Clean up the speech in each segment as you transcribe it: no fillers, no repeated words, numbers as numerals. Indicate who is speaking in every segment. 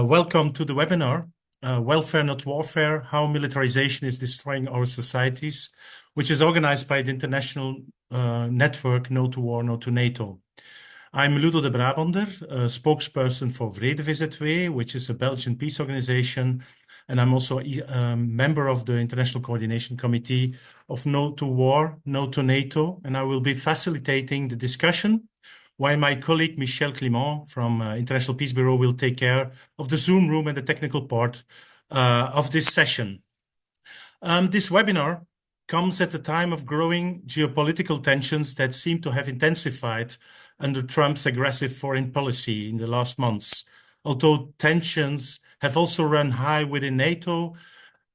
Speaker 1: Welcome to the webinar, Welfare Not Warfare, How Militarization is Destroying Our Societies, which is organized by the international network No to War, No to NATO. I'm Ludo de Brabander, spokesperson for Vredevisit, which is a Belgian peace organization, and I'm also a member of the International Coordination Committee of No to War, No to NATO, and I will be facilitating the discussion while my colleague Michel Clément from International Peace Bureau will take care of the Zoom room and the technical part of this session. This webinar comes at a time of growing geopolitical tensions that seem to have intensified under Trump's aggressive foreign policy in the last months. Although tensions have also run high within NATO,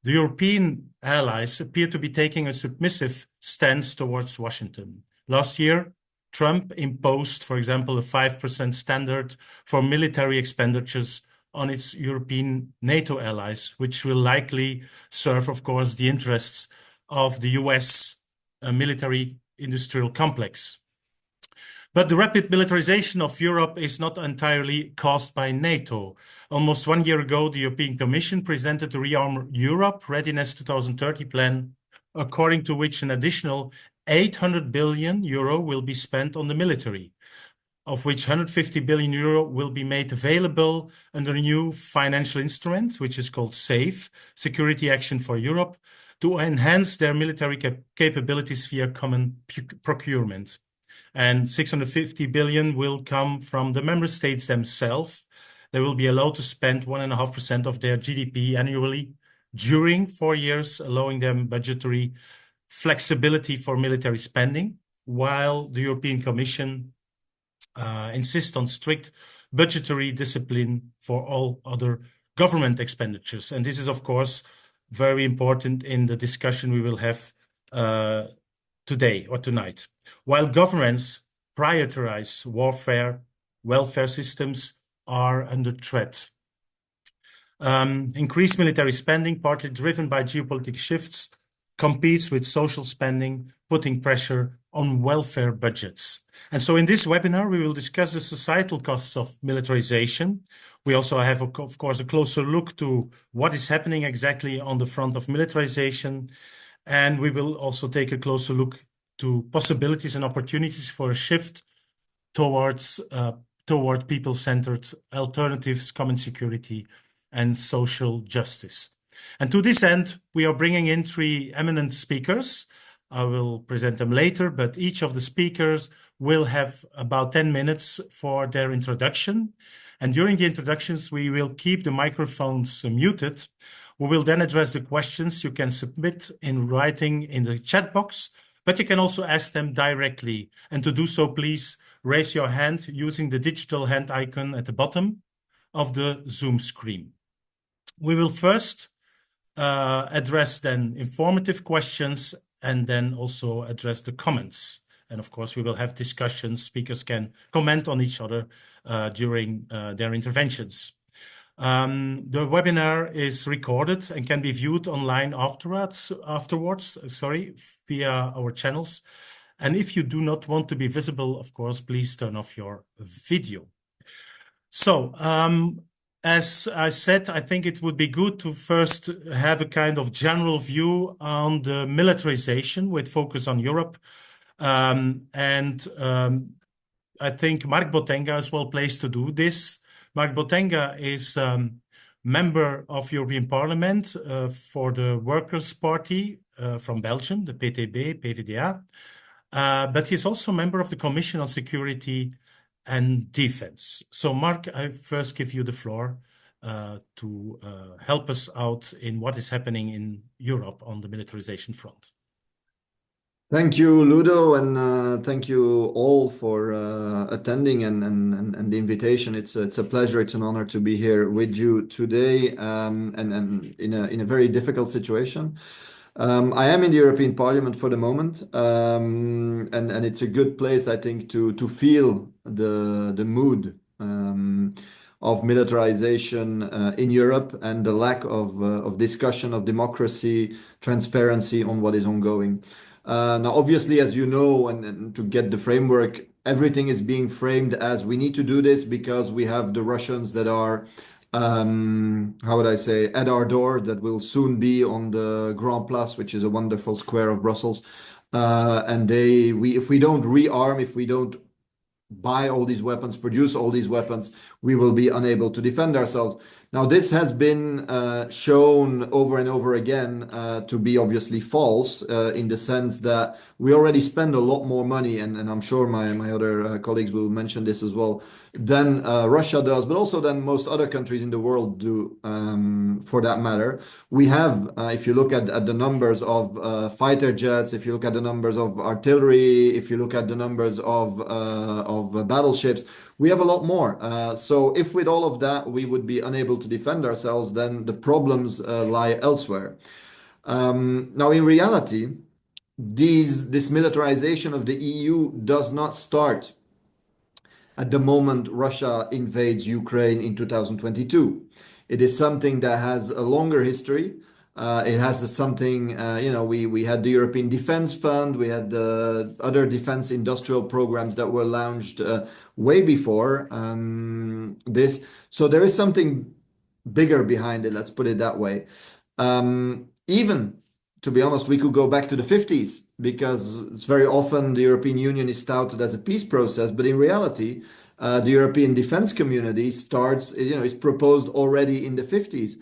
Speaker 1: the European allies appear to be taking a submissive stance towards Washington. Last year, Trump imposed, for example, a 5% standard for military expenditures on its European NATO allies, which will likely serve, of course, the interests of the US military industrial complex. But the rapid militarization of Europe is not entirely caused by NATO. Almost 1 year ago, the European Commission presented the Rearm Europe Readiness 2030 plan, according to which an additional 800 billion euro will be spent on the military, of which 150 billion euro will be made available under a new financial instrument, which is called SAFE, Security Action for Europe, to enhance their military capabilities via common procurement. And 650 billion will come from the member states themselves. They will be allowed to spend 1.5% of their GDP annually during 4 years, allowing them budgetary flexibility for military spending, while the European Commission insists on strict budgetary discipline for all other government expenditures. And this is, of course, very important in the discussion we will have today or tonight. While governments prioritize warfare, welfare systems are under threat. Increased military spending, partly driven by geopolitical shifts, competes with social spending, putting pressure on welfare budgets. And so in this webinar, we will discuss the societal costs of militarization. We also have, of course, a closer look to what is happening exactly on the front of militarization. And we will also take a closer look to possibilities and opportunities for a shift towards toward people-centered alternatives, common security, and social justice. And to this end, we are bringing in 3 eminent speakers. I will present them later, but each of the speakers will have about 10 minutes for their introduction. And during the introductions, we will keep the microphones muted. We will then address the questions you can submit in writing in the chat box, but you can also ask them directly. And to do so, please raise your hand using the digital hand icon at the bottom of the Zoom screen. We will first address then informative questions and then also address the comments. And of course, we will have discussions. Speakers can comment on each other during their interventions. The webinar is recorded and can be viewed online afterwards, via our channels. And if you do not want to be visible, of course, please turn off your video. So, as I said, I think it would be good to first have a kind of general view on the militarization with focus on Europe. I think Mark Botenga is well placed to do this. Mark Botenga is member of European Parliament for the Workers' Party from Belgium, the PTB, PvdA. But he's also a member of the Commission on Security and Defense. So, Mark, I first give you the floor to help us out in what is happening in Europe on the militarization front.
Speaker 2: Thank you, Ludo, and thank you all for attending and the invitation. It's a pleasure, it's an honor to be here with you today, and in a very difficult situation. I am in the European Parliament for the moment, and it's a good place, I think, to feel the mood of militarization in Europe and the lack of discussion of democracy, transparency on what is ongoing. Now, obviously, as you know, and to get the framework, everything is being framed as we need to do this because we have the Russians that are how would I say, at our door that will soon be on the Grand Place, which is a wonderful square of Brussels. And if we don't rearm, if we don't buy all these weapons, produce all these weapons, we will be unable to defend ourselves. Now, this has been shown over and over again to be obviously false in the sense that we already spend a lot more money, and I'm sure my other colleagues will mention this as well, than Russia does, but also than most other countries in the world do, for that matter. We have, if you look at the numbers of fighter jets, if you look at the numbers of artillery, if you look at the numbers of battleships, we have a lot more. So if with all of that we would be unable to defend ourselves, then the problems lie elsewhere. Now, in reality, this militarization of the EU does not start at the moment Russia invades Ukraine in 2022. It is something that has a longer history. It has something, we had the European Defense Fund, we had the other defense industrial programs that were launched way before this. So there is something bigger behind it, let's put it that way. Even, to be honest, we could go back to the 50s because it's very often the European Union is touted as a peace process, but in reality, the European defense community is proposed already in the 50s.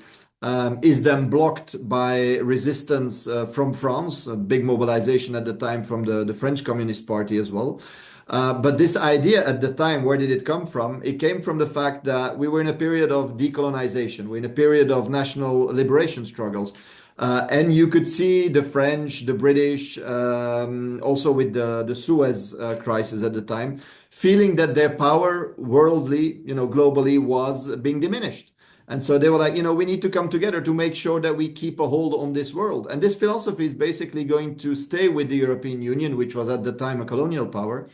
Speaker 2: Is then blocked by resistance from France, a big mobilization at the time from the French Communist Party as well. But this idea at the time, where did it come from? It came from the fact that we were in a period of decolonization. We're in a period of national liberation struggles. And you could see the French, the British, also with the Suez crisis at the time, feeling that their power worldly, globally, was being diminished. And so they were like, we need to come together to make sure that we keep a hold on this world. And this philosophy is basically going to stay with the European Union, which was at the time a colonial power,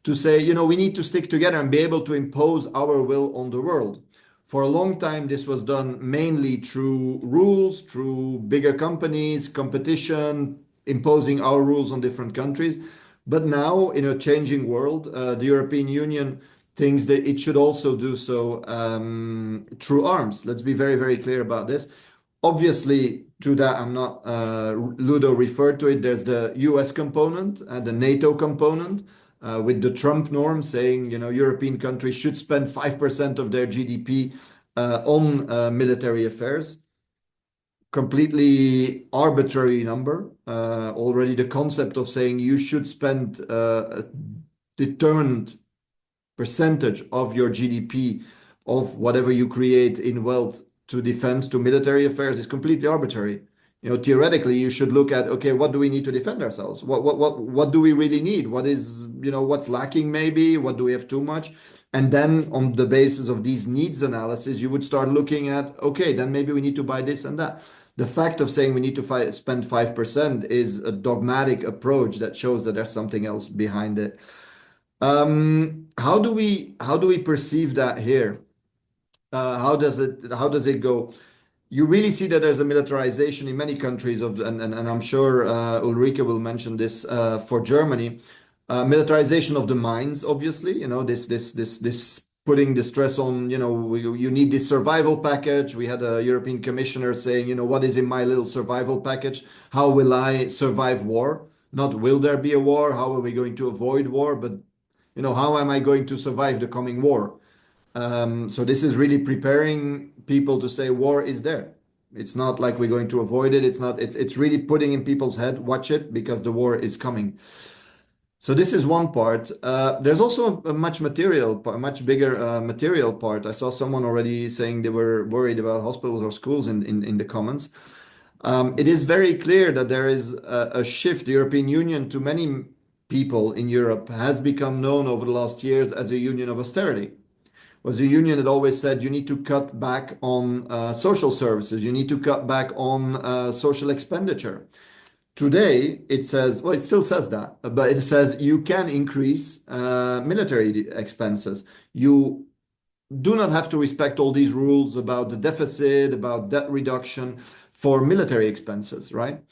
Speaker 2: to say, we need to stick together and be able to impose our will on the world. For a long time, this was done mainly through rules, through bigger companies, competition, imposing our rules on different countries. But now, in a changing world, the European Union thinks that it should also do so through arms. Let's be very, very clear about this. Obviously, to that, I'm not, Ludo referred to it, there's the US component and the NATO component. With the Trump norm saying, European countries should spend 5% of their GDP on military affairs. Completely arbitrary number. Already the concept of saying you should spend a determined percentage of your GDP of whatever you create in wealth to defense, to military affairs is completely arbitrary. Theoretically, you should look at, okay, what do we need to defend ourselves? What do we really need? What's lacking maybe? What do we have too much? And then on the basis of these needs analysis, you would start looking at, okay, then maybe we need to buy this and that. The fact of saying we need to spend 5% is a dogmatic approach that shows that there's something else behind it. How do we perceive that here? How does it go? You really see that there's a militarization in many countries and I'm sure Ulrike will mention this for Germany. Militarization of the minds, obviously, this putting the stress on, you need this survival package. We had a European commissioner saying, what is in my little survival package? How will I survive war? Not will there be a war? How are we going to avoid war? But, how am I going to survive the coming war? So this is really preparing people to say war is there. It's not like we're going to avoid it. It's really putting in people's head, watch it because the war is coming. So this is one part. There's also a much bigger material part. I saw someone already saying they were worried about hospitals or schools in the comments. It is very clear that there is a shift. The European Union, to many people in Europe, has become known over the last years as a union of austerity. Was a union that always said you need to cut back on social services, you need to cut back on social expenditure. Today, it says, well, it still says that, but it says you can increase military expenses. You do not have to respect all these rules about the deficit, about debt reduction for military expenses, right?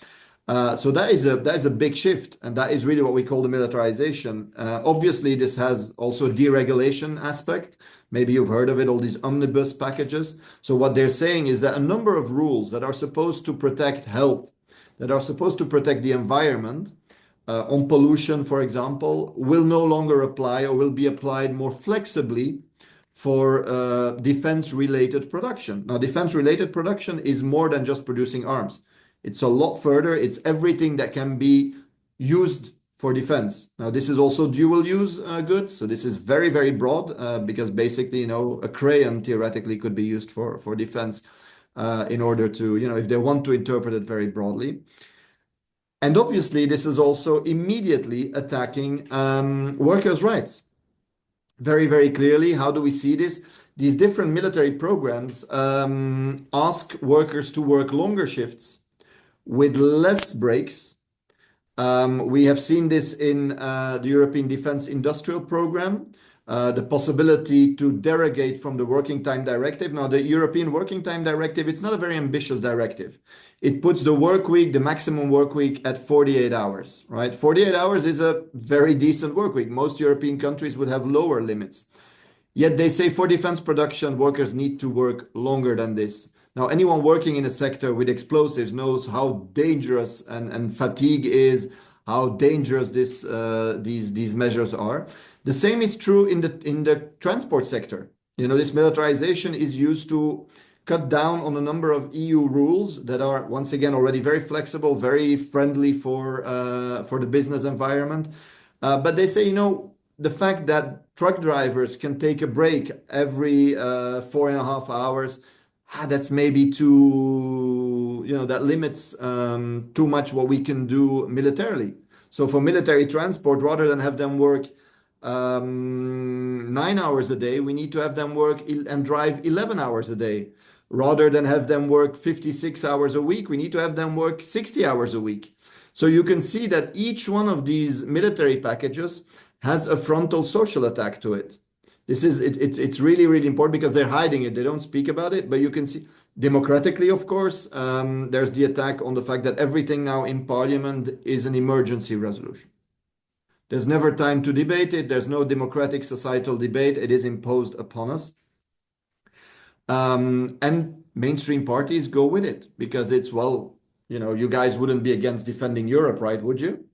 Speaker 2: So that is a big shift, and that is really what we call the militarization. Obviously, this has also a deregulation aspect. Maybe you've heard of it, all these omnibus packages. So what they're saying is that a number of rules that are supposed to protect health, that are supposed to protect the environment, on pollution, for example, will no longer apply or will be applied more flexibly for defense-related production. Now, defense-related production is more than just producing arms. It's a lot further. It's everything that can be used for defense. Now, this is also dual-use goods. So this is very, very broad because basically, a crayon theoretically could be used for defense in order to, if they want to interpret it very broadly. And obviously, this is also immediately attacking workers' rights. Very, very clearly, how do we see this? These different military programs ask workers to work longer shifts with less breaks. We have seen this in the European Defense Industrial Program, the possibility to derogate from the Working Time Directive. Now, the European Working Time Directive, it's not a very ambitious directive. It puts the work week, the maximum work week at 48 hours, right? 48 hours is a very decent work week. Most European countries would have lower limits. Yet they say for defense production, workers need to work longer than this. Now, anyone working in a sector with explosives knows how dangerous and fatigue is, how dangerous these measures are. The same is true in the transport sector. This militarization is used to cut down on a number of EU rules that are, once again, already very flexible, very friendly for the business environment. But they say, the fact that truck drivers can take a break every 4.5 hours, that's maybe too, that limits too much what we can do militarily. So for military transport, rather than have them work 9 hours a day, we need to have them work and drive 11 hours a day. Rather than have them work 56 hours a week, we need to have them work 60 hours a week. So you can see that each one of these military packages has a frontal social attack to it. It's really, really important because they're hiding it. They don't speak about it, but you can see democratically, of course, there's the attack on the fact that everything now in parliament is an emergency resolution. There's never time to debate it. There's no democratic societal debate. It is imposed upon us. And mainstream parties go with it because it's, you guys wouldn't be against defending Europe, right? Would you?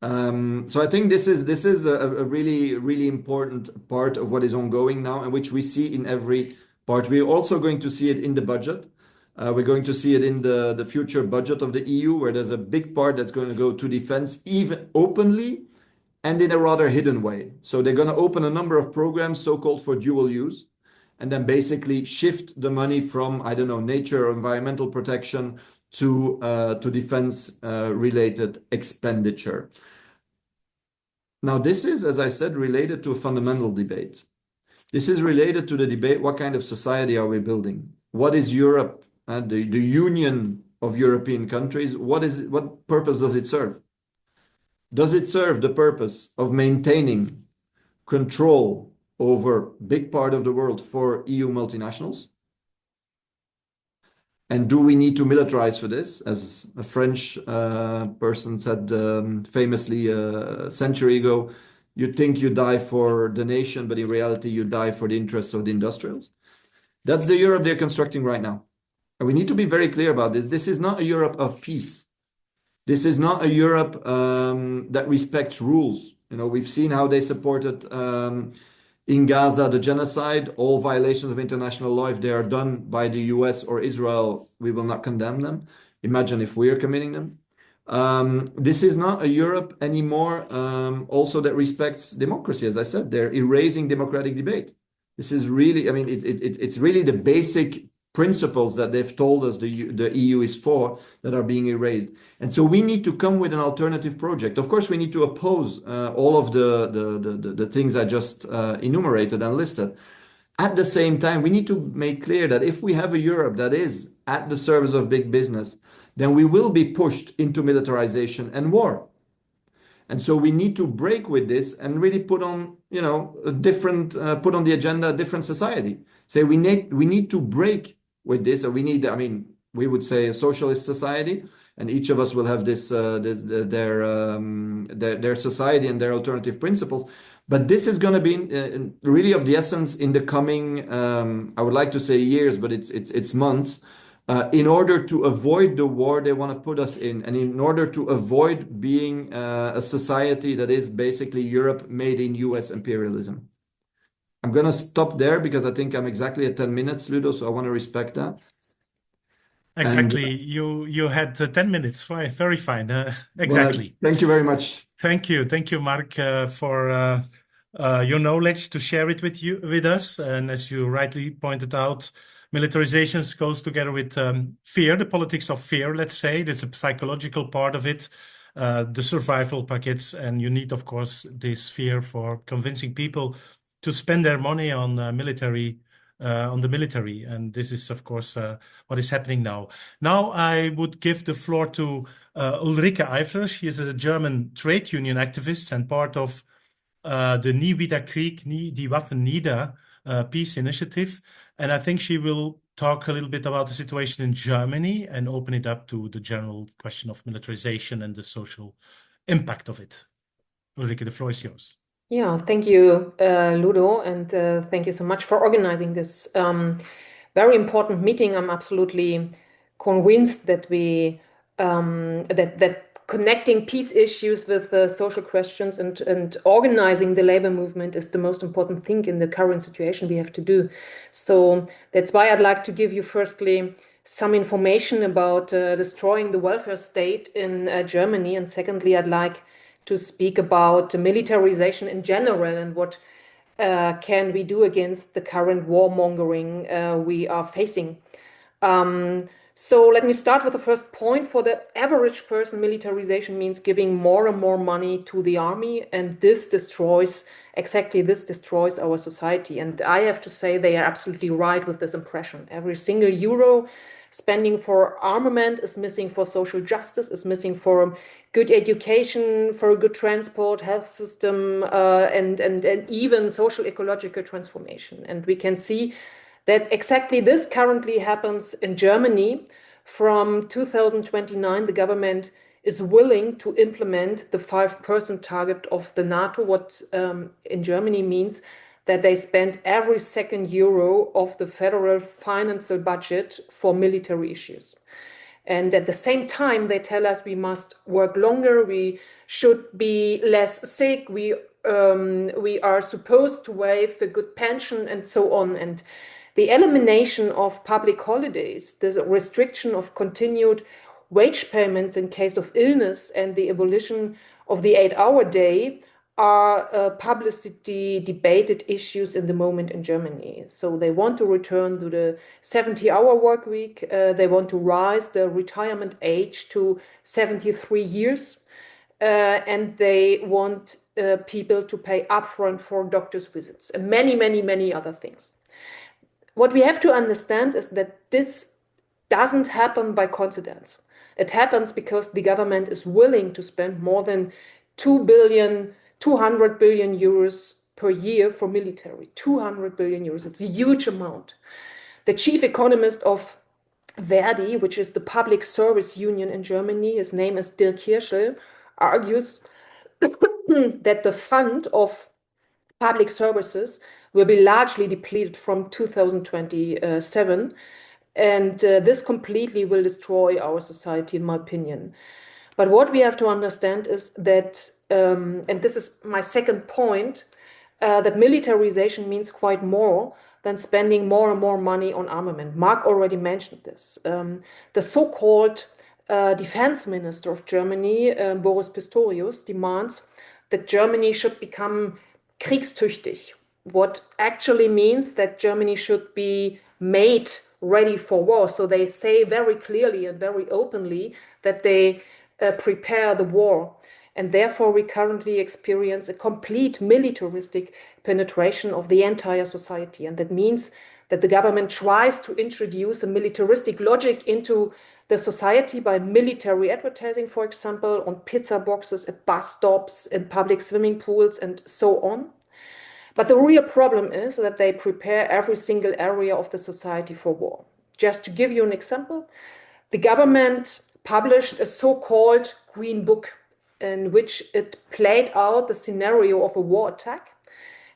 Speaker 2: So I think this is a really, really important part of what is ongoing now and which we see in every part. We're also going to see it in the budget. We're going to see it in the future budget of the EU, where there's a big part that's going to go to defense, even openly and in a rather hidden way. So they're going to open a number of programs, so-called for dual use, and then basically shift the money from, I don't know, nature or environmental protection to defense related expenditure. Now, this is, as I said, related to a fundamental debate. This is related to the debate, what kind of society are we building? What is Europe and the union of European countries? What purpose does it serve? Does it serve the purpose of maintaining control over a big part of the world for EU multinationals? And do we need to militarize for this? As a French person said famously a century ago, you think you die for the nation, but in reality, you die for the interests of the industrials. That's the Europe they're constructing right now. And we need to be very clear about this. This is not a Europe of peace. This is not a Europe that respects rules. We've seen how they supported in Gaza the genocide, all violations of international law. If they are done by the US or Israel, we will not condemn them. Imagine if we are committing them. This is not a Europe anymore also that respects democracy. As I said, they're erasing democratic debate. This is really, it's really the basic principles that they've told us the EU is for that are being erased. And so we need to come with an alternative project. Of course, we need to oppose all of the things I just enumerated and listed. At the same time, we need to make clear that if we have a Europe that is at the service of big business, then we will be pushed into militarization and war. And so we need to break with this and really put on, a different, put on the agenda a different society. Say we need to break with this, or we need, we would say a socialist society, and each of us will have their society and their alternative principles. But this is going to be really of the essence in the coming, I would like to say years, but it's months, in order to avoid the war they want to put us in, and in order to avoid being a society that is basically Europe made in US imperialism. I'm going to stop there because I think I'm exactly at 10 minutes, Ludo, so I want to respect that.
Speaker 1: Exactly. You had 10 minutes. Right. Very fine. Exactly.
Speaker 2: Well, thank you very much.
Speaker 1: Thank you. Thank you, Mark, for your knowledge to share it with us. And as you rightly pointed out, militarization goes together with fear, the politics of fear, let's say. There's a psychological part of it, the survival packets. And you need, of course, this fear for convincing people to spend their money on on the military. And this is, of course, what is happening now. Now, I would give the floor to Ulrike Eifler. She is a German trade union activist and part of the Nie wieder Krieg, die Waffen, nieder peace initiative. And I think she will talk a little bit about the situation in Germany and open it up to the general question of militarization and the social impact of it. Ulrike, the floor is yours.
Speaker 3: Yeah, thank you, Ludo, and thank you so much for organizing this very important meeting. I'm absolutely convinced that that connecting peace issues with social questions and organizing the labor movement is the most important thing in the current situation we have to do. So that's why I'd like to give you firstly some information about destroying the welfare state in Germany, and secondly, I'd like to speak about militarization in general and what can we do against the current warmongering we are facing. So let me start with the first point. For the average person, militarization means giving more and more money to the army, and this destroys our society. And I have to say they are absolutely right with this impression. Every single euro spending for armament is missing for social justice, is missing for good education, for a good transport, health system, and even social ecological transformation. And we can see that exactly this currently happens in Germany. From 2029, the government is willing to implement the 5% target of the NATO, what in Germany means that they spend every second euro of the federal financial budget for military issues. And at the same time, they tell us we must work longer, we should be less sick, we are supposed to waive a good pension, and so on. And the elimination of public holidays, the restriction of continued wage payments in case of illness, and the abolition of the 8-hour day are publicity debated issues in the moment in Germany. So they want to return to the 70-hour work week. They want to rise the retirement age to 73 years. And they want people to pay upfront for doctor's visits and many, many, many other things. What we have to understand is that this doesn't happen by coincidence. It happens because the government is willing to spend more than 200 billion euros per year for military. 200 billion euros. It's a huge amount. The chief economist of Verdi, which is the public service union in Germany, his name is Dirk Hirschel, argues that the fund of public services will be largely depleted from 2027. And this completely will destroy our society, in my opinion. But what we have to understand is that, and this is my second point, that militarization means quite more than spending more and more money on armament. Mark already mentioned this. The so-called defense minister of Germany, Boris Pistorius, demands that Germany should become kriegstüchtig, what actually means that Germany should be made ready for war. So they say very clearly and very openly that they prepare the war. And therefore, we currently experience a complete militaristic penetration of the entire society. And that means that the government tries to introduce a militaristic logic into the society by military advertising, for example, on pizza boxes, at bus stops, in public swimming pools, and so on. But the real problem is that they prepare every single area of the society for war. Just to give you an example, the government published a so-called Green Book in which it played out the scenario of a war attack.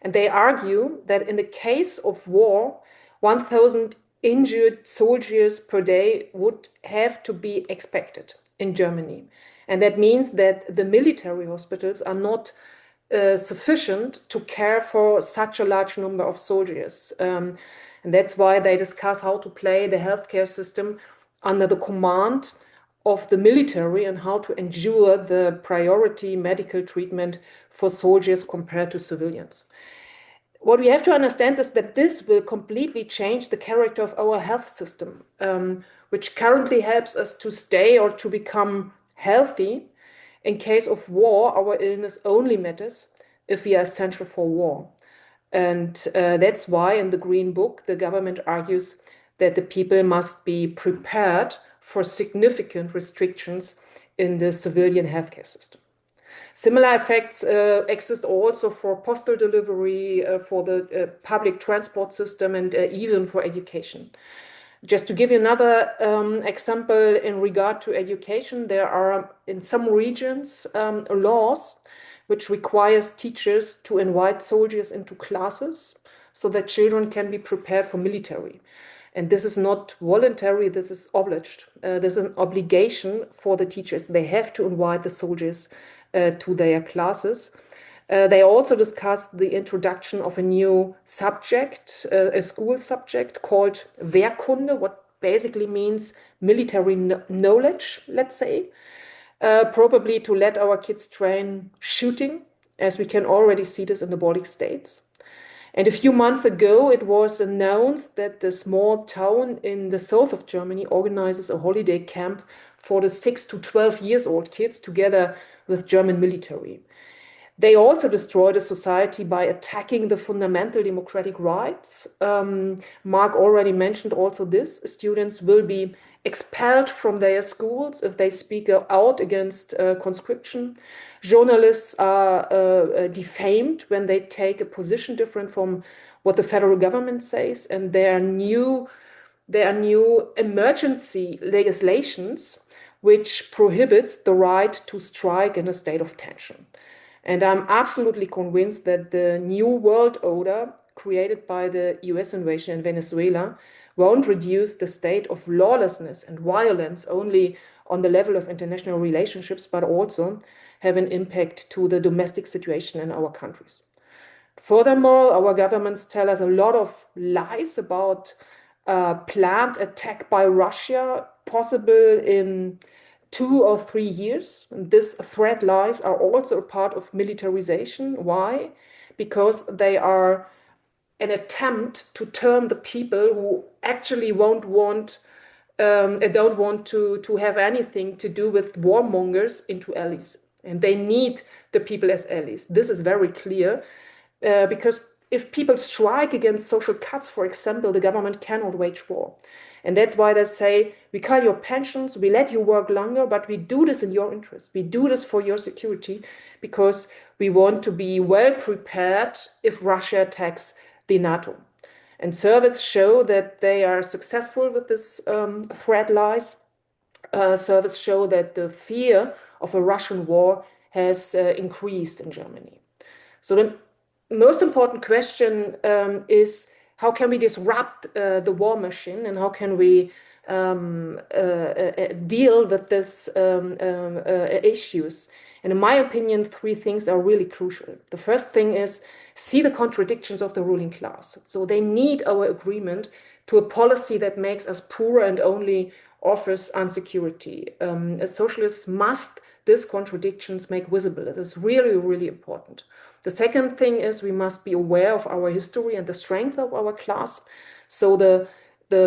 Speaker 3: And they argue that in the case of war, 1,000 injured soldiers per day would have to be expected in Germany. And that means that the military hospitals are not sufficient to care for such a large number of soldiers. And that's why they discuss how to play the healthcare system under the command of the military and how to ensure the priority medical treatment for soldiers compared to civilians. What we have to understand is that this will completely change the character of our health system, which currently helps us to stay or to become healthy. In case of war, our illness only matters if we are essential for war. And that's why in the Green Book, the government argues that the people must be prepared for significant restrictions in the civilian healthcare system. Similar effects exist also for postal delivery, for the public transport system, and even for education. Just to give you another example in regard to education, there are in some regions laws which requires teachers to invite soldiers into classes so that children can be prepared for military. And this is not voluntary, this is obliged. There's an obligation for the teachers. They have to invite the soldiers to their classes. They also discussed the introduction of a new subject, a school subject called Wehrkunde, what basically means military knowledge, let's say, probably to let our kids train shooting, as we can already see this in the Baltic states. And a few months ago, it was announced that a small town in the south of Germany organizes a holiday camp for the 6 to 12 years old kids together with German military. They also destroyed a society by attacking the fundamental democratic rights. Mark already mentioned also this. Students will be expelled from their schools if they speak out against conscription. Journalists are defamed when they take a position different from what the federal government says, and there are new emergency legislations which prohibits the right to strike in a state of tension. And I'm absolutely convinced that the new world order created by the US invasion in Venezuela won't reduce the state of lawlessness and violence only on the level of international relationships, but also have an impact to the domestic situation in our countries. Furthermore, our governments tell us a lot of lies about planned attack by Russia, possible in 2 or 3 years. And this threat lies are also a part of militarization. Why? Because they are an attempt to turn the people who actually don't want to have anything to do with warmongers into allies. And they need the people as allies. This is very clear because if people strike against social cuts, for example, the government cannot wage war. And that's why they say, we cut your pensions, we let you work longer, but we do this in your interest. We do this for your security because we want to be well prepared if Russia attacks the NATO. And surveys show that they are successful with this threat lies. Surveys show that the fear of a Russian war has increased in Germany. So the most important question is, how can we disrupt the war machine, and how can we deal with these issues? And in my opinion, 3 things are really crucial. The first thing is see the contradictions of the ruling class. So they need our agreement to a policy that makes us poorer and only offers insecurity. As socialists must these contradictions make visible. It is really, really important. The second thing is we must be aware of our history and the strength of our class. So the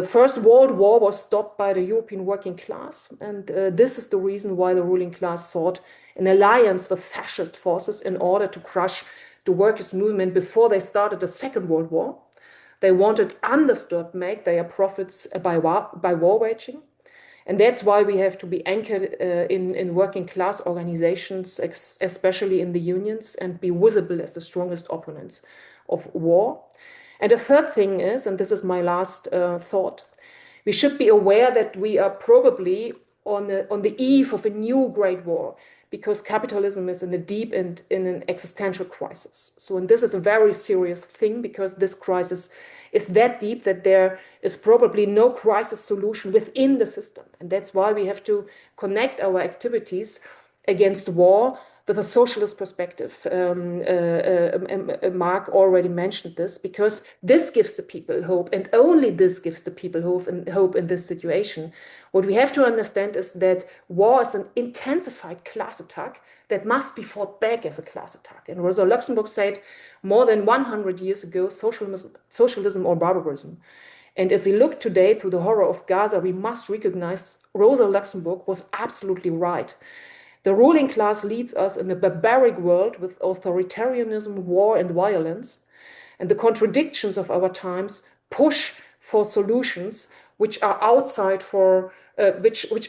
Speaker 3: First World War was stopped by the European working class. And this is the reason why the ruling class sought an alliance with fascist forces in order to crush the workers' movement before they started the Second World War. They wanted undisturbed to make their profits by war waging. And that's why we have to be anchored in working class organizations, especially in the unions, and be visible as the strongest opponents of war. And the third thing is, and this is my last thought, we should be aware that we are probably on the eve of a new Great War, because capitalism is in a deep and in an existential crisis. So, and this is a very serious thing, because this crisis is that deep that there is probably no crisis solution within the system. And that's why we have to connect our activities against war with a socialist perspective. Mark already mentioned this, because this gives the people hope, and only this gives the people hope in this situation. What we have to understand is that war is an intensified class attack that must be fought back as a class attack. And Rosa Luxemburg said more than 100 years ago, socialism or barbarism. And if we look today to the horror of Gaza, we must recognize Rosa Luxemburg was absolutely right. The ruling class leads us in a barbaric world with authoritarianism, war, and violence. And the contradictions of our times push for solutions which are outside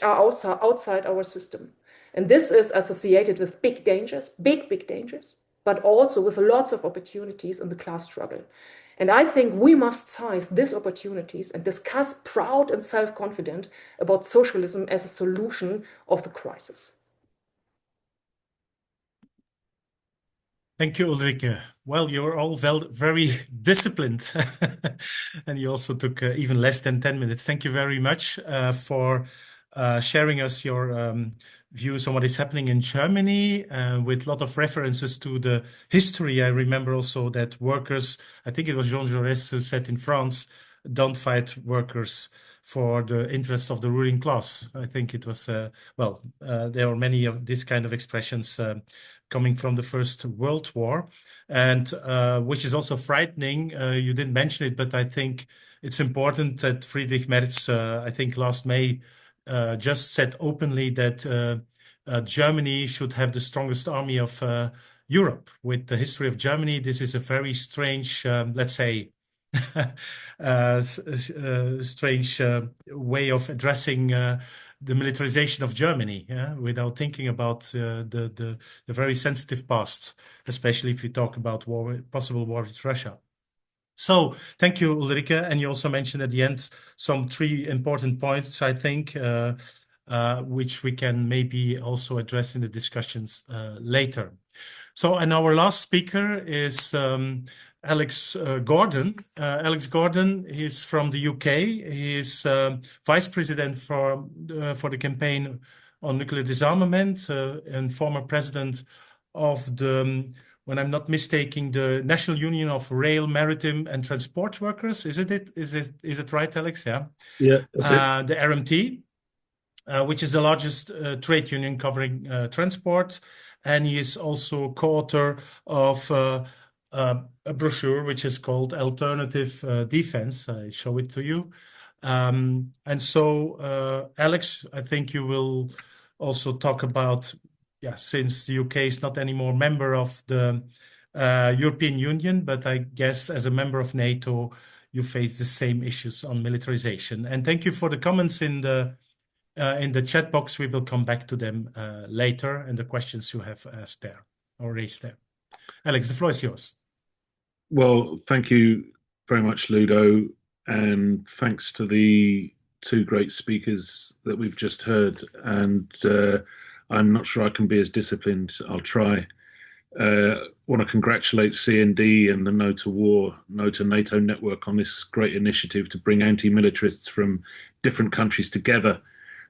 Speaker 3: outside our system. And this is associated with big dangers, big dangers, but also with lots of opportunities in the class struggle. And I think we must seize these opportunities and discuss proud and self-confident about socialism as a solution of the crisis.
Speaker 1: Thank you, Ulrike. Well, you're all very disciplined, and you also took even less than 10 minutes. Thank you very much for sharing us your views on what is happening in Germany with a lot of references to the history. I remember also that workers, I think it was Jean Jaurès who said in France, don't fight workers for the interests of the ruling class. I think it was, there are many of these kind of expressions coming from the First World War, and which is also frightening. You didn't mention it, but I think it's important that Friedrich Merz, I think last May, just said openly that Germany should have the strongest army of Europe. With the history of Germany, this is a very strange, let's say, strange way of addressing the militarization of Germany, without thinking about the very sensitive past, especially if you talk about possible war with Russia. So thank you, Ulrike. And you also mentioned at the end some 3 important points, I think, which we can maybe also address in the discussions later. So, and our last speaker is Alex Gordon. Alex Gordon is from the UK. He is vice president for the campaign on nuclear disarmament and former president of the, when I'm not mistaken, the National Union of Rail, Maritime and Transport Workers. Is it right, Alex? Yeah.
Speaker 4: Yeah, that's it.
Speaker 1: The RMT, which is the largest trade union covering transport. And he is also co-author of a brochure which is called Alternative Defense. I show it to you. And so, Alex, I think you will also talk about, since the UK is not anymore member of the European Union, but I guess as a member of NATO, you face the same issues on militarization. And thank you for the comments in the chat box. We will come back to them later, and the questions you have asked there or raised there. Alex, the floor is yours.
Speaker 4: Well, thank you very much, Ludo, and thanks to the 2 great speakers that we've just heard. And I'm not sure I can be as disciplined. I'll try. Want to congratulate CND and the No to War, No to NATO network on this great initiative to bring anti-militarists from different countries together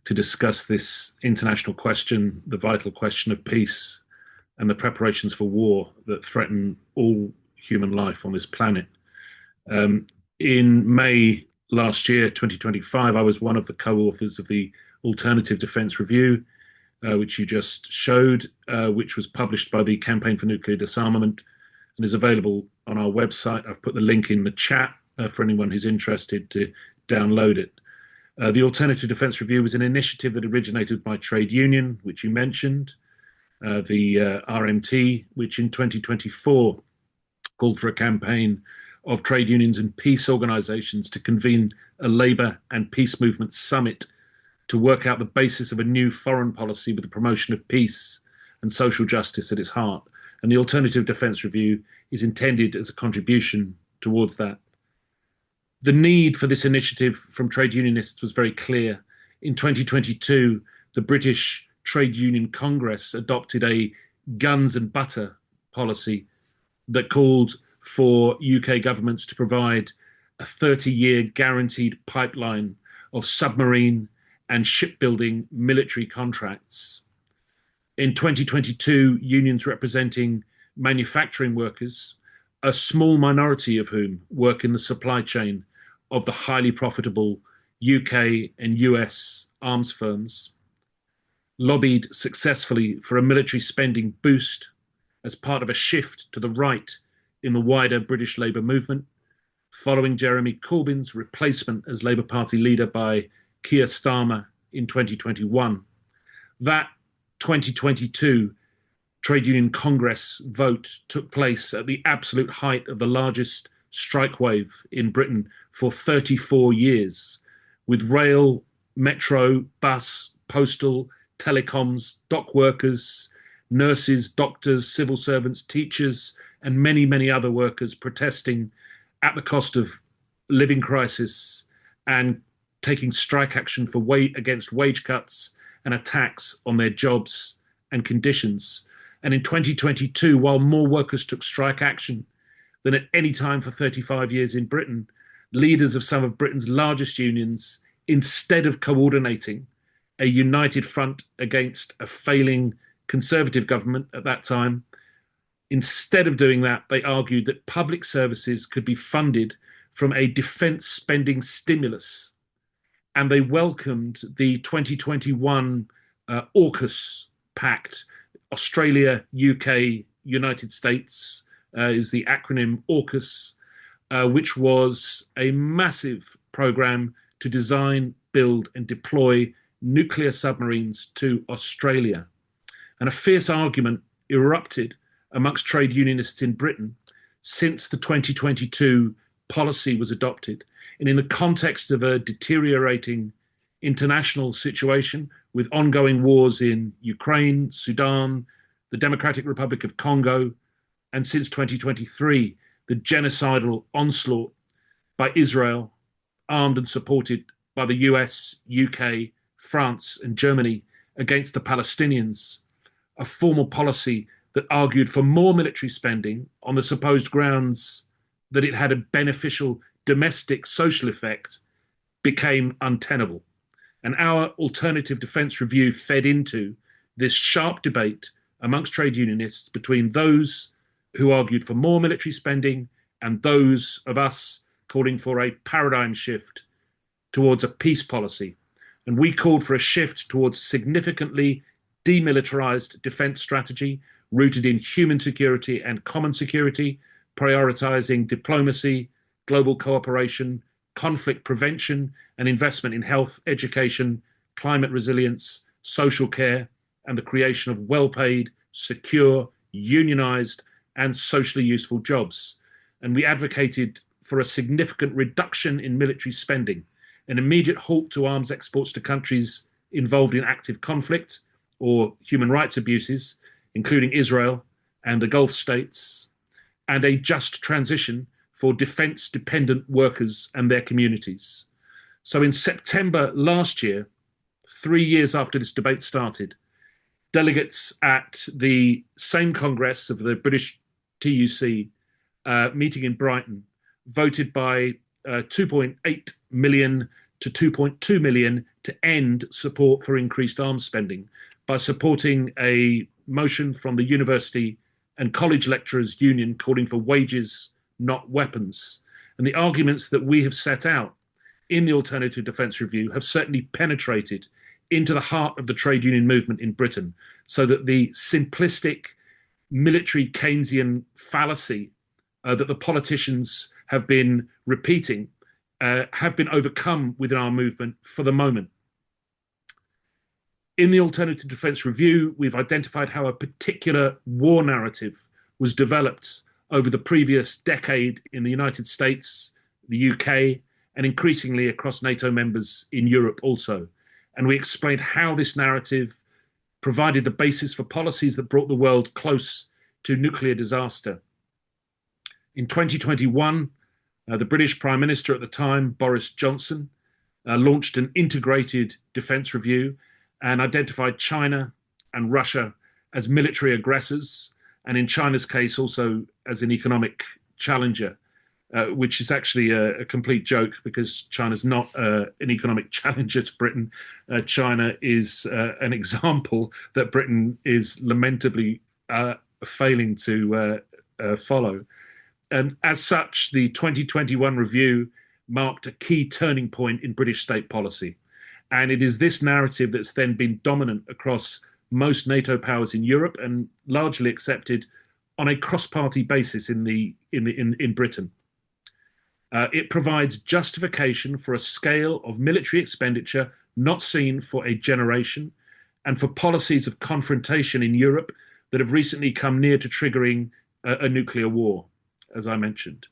Speaker 4: to discuss this international question, the vital question of peace and the preparations for war that threaten all human life on this planet. In May last year, 2025, I was one of the co-authors of the Alternative Defense Review, which you just showed, which was published by the Campaign for Nuclear Disarmament and is available on our website. I've put the link in the chat for anyone who's interested to download it. The Alternative Defense Review was an initiative that originated by trade union, which you mentioned, the RMT, which in 2024 called for a campaign of trade unions and peace organizations to convene a labor and peace movement summit to work out the basis of a new foreign policy with the promotion of peace and social justice at its heart. And the Alternative Defense Review is intended as a contribution towards that. The need for this initiative from trade unionists was very clear. In 2022, the British Trade Union Congress adopted a guns and butter policy that called for UK governments to provide a 30-year guaranteed pipeline of submarine and shipbuilding military contracts. In 2022, unions representing manufacturing workers, a small minority of whom work in the supply chain of the highly profitable UK and US arms firms, lobbied successfully for a military spending boost as part of a shift to the right in the wider British Labour movement, following Jeremy Corbyn's replacement as Labour Party leader by Keir Starmer in 2021. That 2022 Trade Union Congress vote took place at the absolute height of the largest strike wave in Britain for 34 years, with rail, metro, bus, postal, telecoms, dock workers, nurses, doctors, civil servants, teachers, and many, many other workers protesting at the cost of living crisis and taking strike action for against wage cuts and attacks on their jobs and conditions. And in 2022, while more workers took strike action than at any time for 35 years in Britain, leaders of some of Britain's largest unions, instead of coordinating a united front against a failing Conservative government at that time, instead of doing that, they argued that public services could be funded from a defence spending stimulus. And they welcomed the 2021 AUKUS Pact, Australia, UK, United States is the acronym AUKUS, which was a massive program to design, build and deploy nuclear submarines to Australia. And a fierce argument erupted amongst trade unionists in Britain since the 2022 policy was adopted. And in the context of a deteriorating international situation with ongoing wars in Ukraine, Sudan, the Democratic Republic of Congo, and since 2023, the genocidal onslaught by Israel, armed and supported by the US, UK, France, and Germany against the Palestinians, a formal policy that argued for more military spending on the supposed grounds that it had a beneficial domestic social effect, became untenable. And our alternative defence review fed into this sharp debate amongst trade unionists between those who argued for more military spending and those of us calling for a paradigm shift towards a peace policy. And we called for a shift towards significantly demilitarized defence strategy rooted in human security and common security, prioritizing diplomacy, global cooperation, conflict prevention, and investment in health, education, climate resilience, social care, and the creation of well-paid, secure, unionized, and socially useful jobs. And we advocated for a significant reduction in military spending, an immediate halt to arms exports to countries involved in active conflict or human rights abuses, including Israel and the Gulf states, and a just transition for defence-dependent workers and their communities. So in September last year, 3 years after this debate started, delegates at the same Congress of the British TUC meeting in Brighton voted by 2.8 million to 2.2 million to end support for increased arms spending by supporting a motion from the University and College Lecturers Union calling for wages, not weapons. And the arguments that we have set out in the Alternative Defence Review have certainly penetrated into the heart of the trade union movement in Britain, so that the simplistic military Keynesian fallacy that the politicians have been repeating have been overcome within our movement for the moment. In the Alternative Defence Review, we've identified how a particular war narrative was developed over the previous decade in the United States, the UK, and increasingly across NATO members in Europe also. And we explained how this narrative provided the basis for policies that brought the world close to nuclear disaster. In 2021, the British Prime Minister at the time, Boris Johnson, launched an integrated defence review. and identified China and Russia as military aggressors, and in China's case also as an economic challenger, which is actually a complete joke because China's not an economic challenger to Britain. China is an example that Britain is lamentably failing to follow. And as such, the 2021 review marked a key turning point in British state policy. And it is this narrative that's then been dominant across most NATO powers in Europe and largely accepted on a cross-party basis in Britain. It provides justification for a scale of military expenditure not seen for a generation, and for policies of confrontation in Europe that have recently come near to triggering a nuclear war, as I mentioned.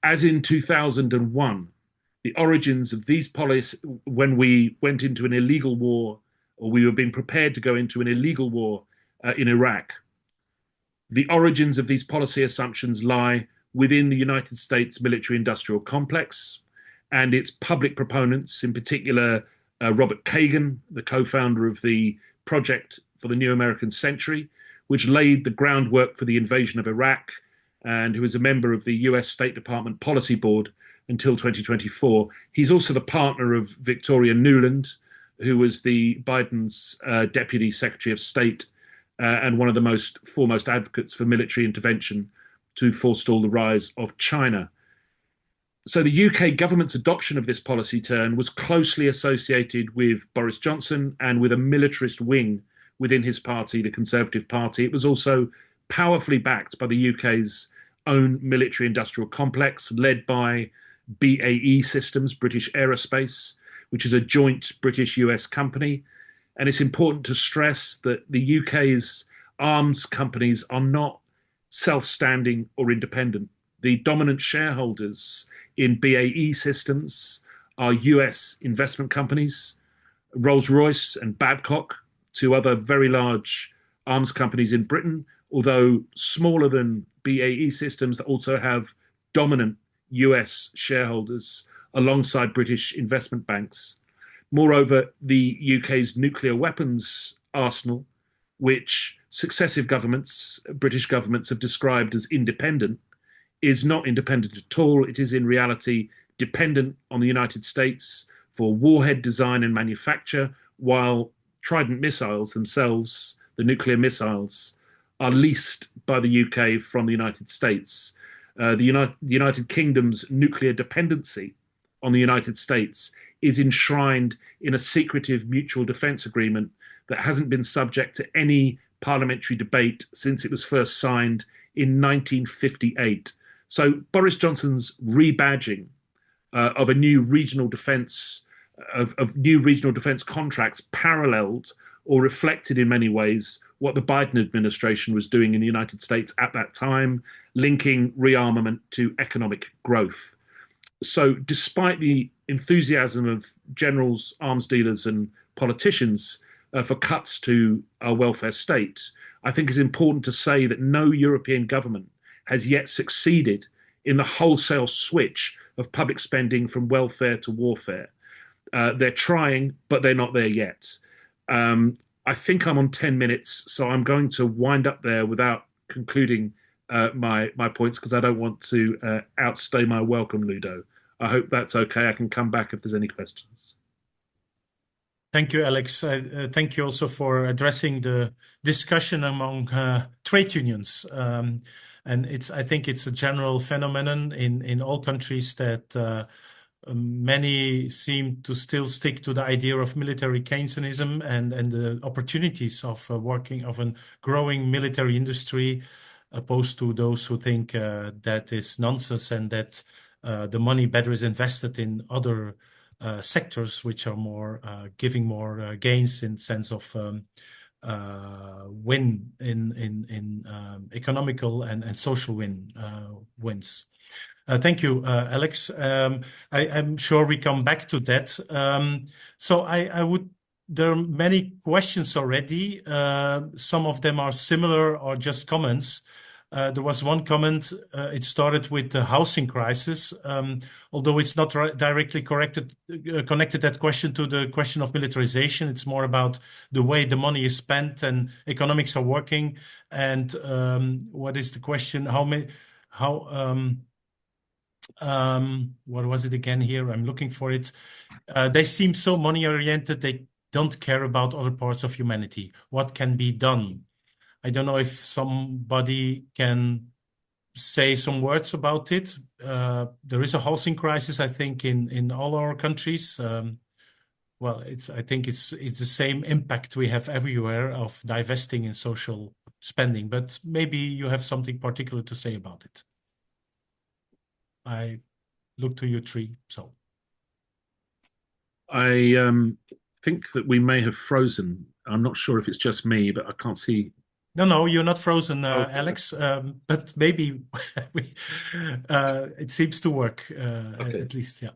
Speaker 4: As in 2001, the origins of these policies, when we went into an illegal war, or we were being prepared to go into an illegal war in Iraq, the origins of these policy assumptions lie within the United States military-industrial complex and its public proponents, in particular Robert Kagan, the co-founder of the Project for the New American Century, which laid the groundwork for the invasion of Iraq, and who is a member of the US State Department Policy Board until 2024. He's also the partner of Victoria Nuland, who was the Biden's Deputy Secretary of State and one of the foremost advocates for military intervention to forestall the rise of China. So the UK government's adoption of this policy turn was closely associated with Boris Johnson and with a militarist wing within his party, the Conservative Party. It was also powerfully backed by the UK's own military-industrial complex, led by BAE Systems, British Aerospace, which is a joint British-US company. And it's important to stress that the UK's arms companies are not self-standing or independent. The dominant shareholders in BAE Systems are US investment companies, Rolls-Royce and Babcock, two other very large arms companies in Britain, although smaller than BAE Systems, that also have dominant US shareholders alongside British investment banks. Moreover, the UK's nuclear weapons arsenal, which successive governments, British governments, have described as independent, is not independent at all. It is in reality dependent on the United States for warhead design and manufacture, while Trident missiles themselves, the nuclear missiles, are leased by the UK from the United States. The United Kingdom's nuclear dependency on the United States is enshrined in a secretive mutual defence agreement that hasn't been subject to any parliamentary debate since it was first signed in 1958. So Boris Johnson's rebadging of a new regional defence of new regional defence contracts paralleled or reflected in many ways what the Biden administration was doing in the United States at that time, linking rearmament to economic growth. So despite the enthusiasm of generals, arms dealers and politicians for cuts to our welfare state, I think it's important to say that no European government has yet succeeded in the wholesale switch of public spending from welfare to warfare. They're trying, but they're not there yet. I think I'm on 10 minutes, so I'm going to wind up there without concluding my points, because I don't want to outstay my welcome, Ludo. I hope that's okay. I can come back if there's any questions.
Speaker 1: Thank you, Alex. Thank you also for addressing the discussion among trade unions. And I think it's a general phenomenon in all countries that many seem to still stick to the idea of military Keynesianism and the opportunities of working of a growing military industry, opposed to those who think that is nonsense and that the money better is invested in other sectors which are more giving more gains in sense of win in economical and social wins. Thank you, Alex. I'm sure we come back to that. So there are many questions already. Some of them are similar or just comments. There was one comment, it started with the housing crisis, although it's not directly connected that question to the question of militarization. It's more about the way the money is spent and economics are working. And what is the question? What was it again here? I'm looking for it. They seem so money oriented, they don't care about other parts of humanity. What can be done? I don't know if somebody can say some words about it. There is a housing crisis, I think, in all our countries. Well, I think it's the same impact we have everywhere of divesting in social spending, but maybe you have something particular to say about it. I look to you three, so.
Speaker 4: I think that we may have frozen. I'm not sure if it's just me, but I can't see.
Speaker 1: No, you're not frozen,
Speaker 4: Okay.
Speaker 1: Alex. But maybe it seems to work,
Speaker 4: Okay.
Speaker 1: at least, yeah.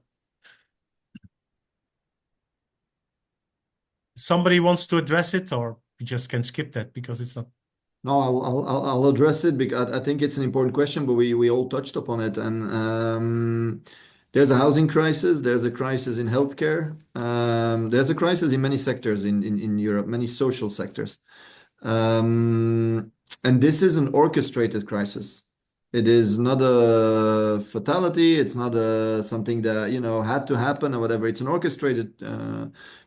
Speaker 1: Somebody wants to address it, or we just can skip that because it's not.
Speaker 2: No, I'll address it because I think it's an important question, but we all touched upon it. And there's a housing crisis, there's a crisis in healthcare, there's a crisis in many sectors in Europe, many social sectors. And this is an orchestrated crisis. It is not a fatality. It's not something that, had to happen or whatever. It's an orchestrated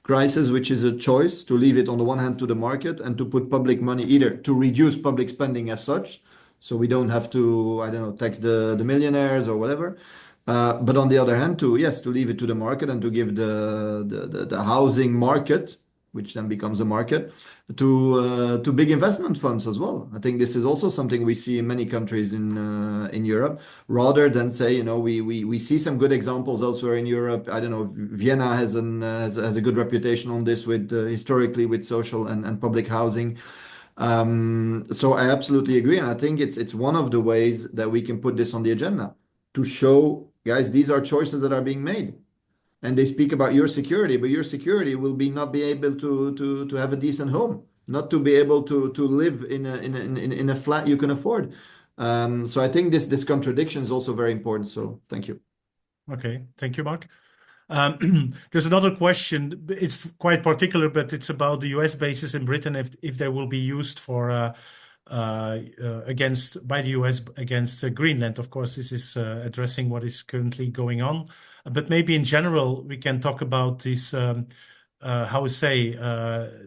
Speaker 2: crisis, which is a choice to leave it on the one hand to the market and to put public money, either to reduce public spending as such, so we don't have to, I don't know, tax the millionaires or whatever. But on the other hand, to leave it to the market and to give the housing market, which then becomes a market, to big investment funds as well. I think this is also something we see in many countries in Europe, rather than say, we see some good examples elsewhere in Europe. I don't know, Vienna has a good reputation on this with historically with social and public housing. So I absolutely agree, and I think it's one of the ways that we can put this on the agenda to show, guys, these are choices that are being made. And they speak about your security, but your security will be not be able to have a decent home, not to be able to live in a flat you can afford. So I think this contradiction is also very important. So thank you.
Speaker 1: Okay, thank you, Mark. There's another question. It's quite particular, but it's about the US bases in Britain, if they will be used for by the US against Greenland. Of course, this is addressing what is currently going on. But maybe in general, we can talk about this,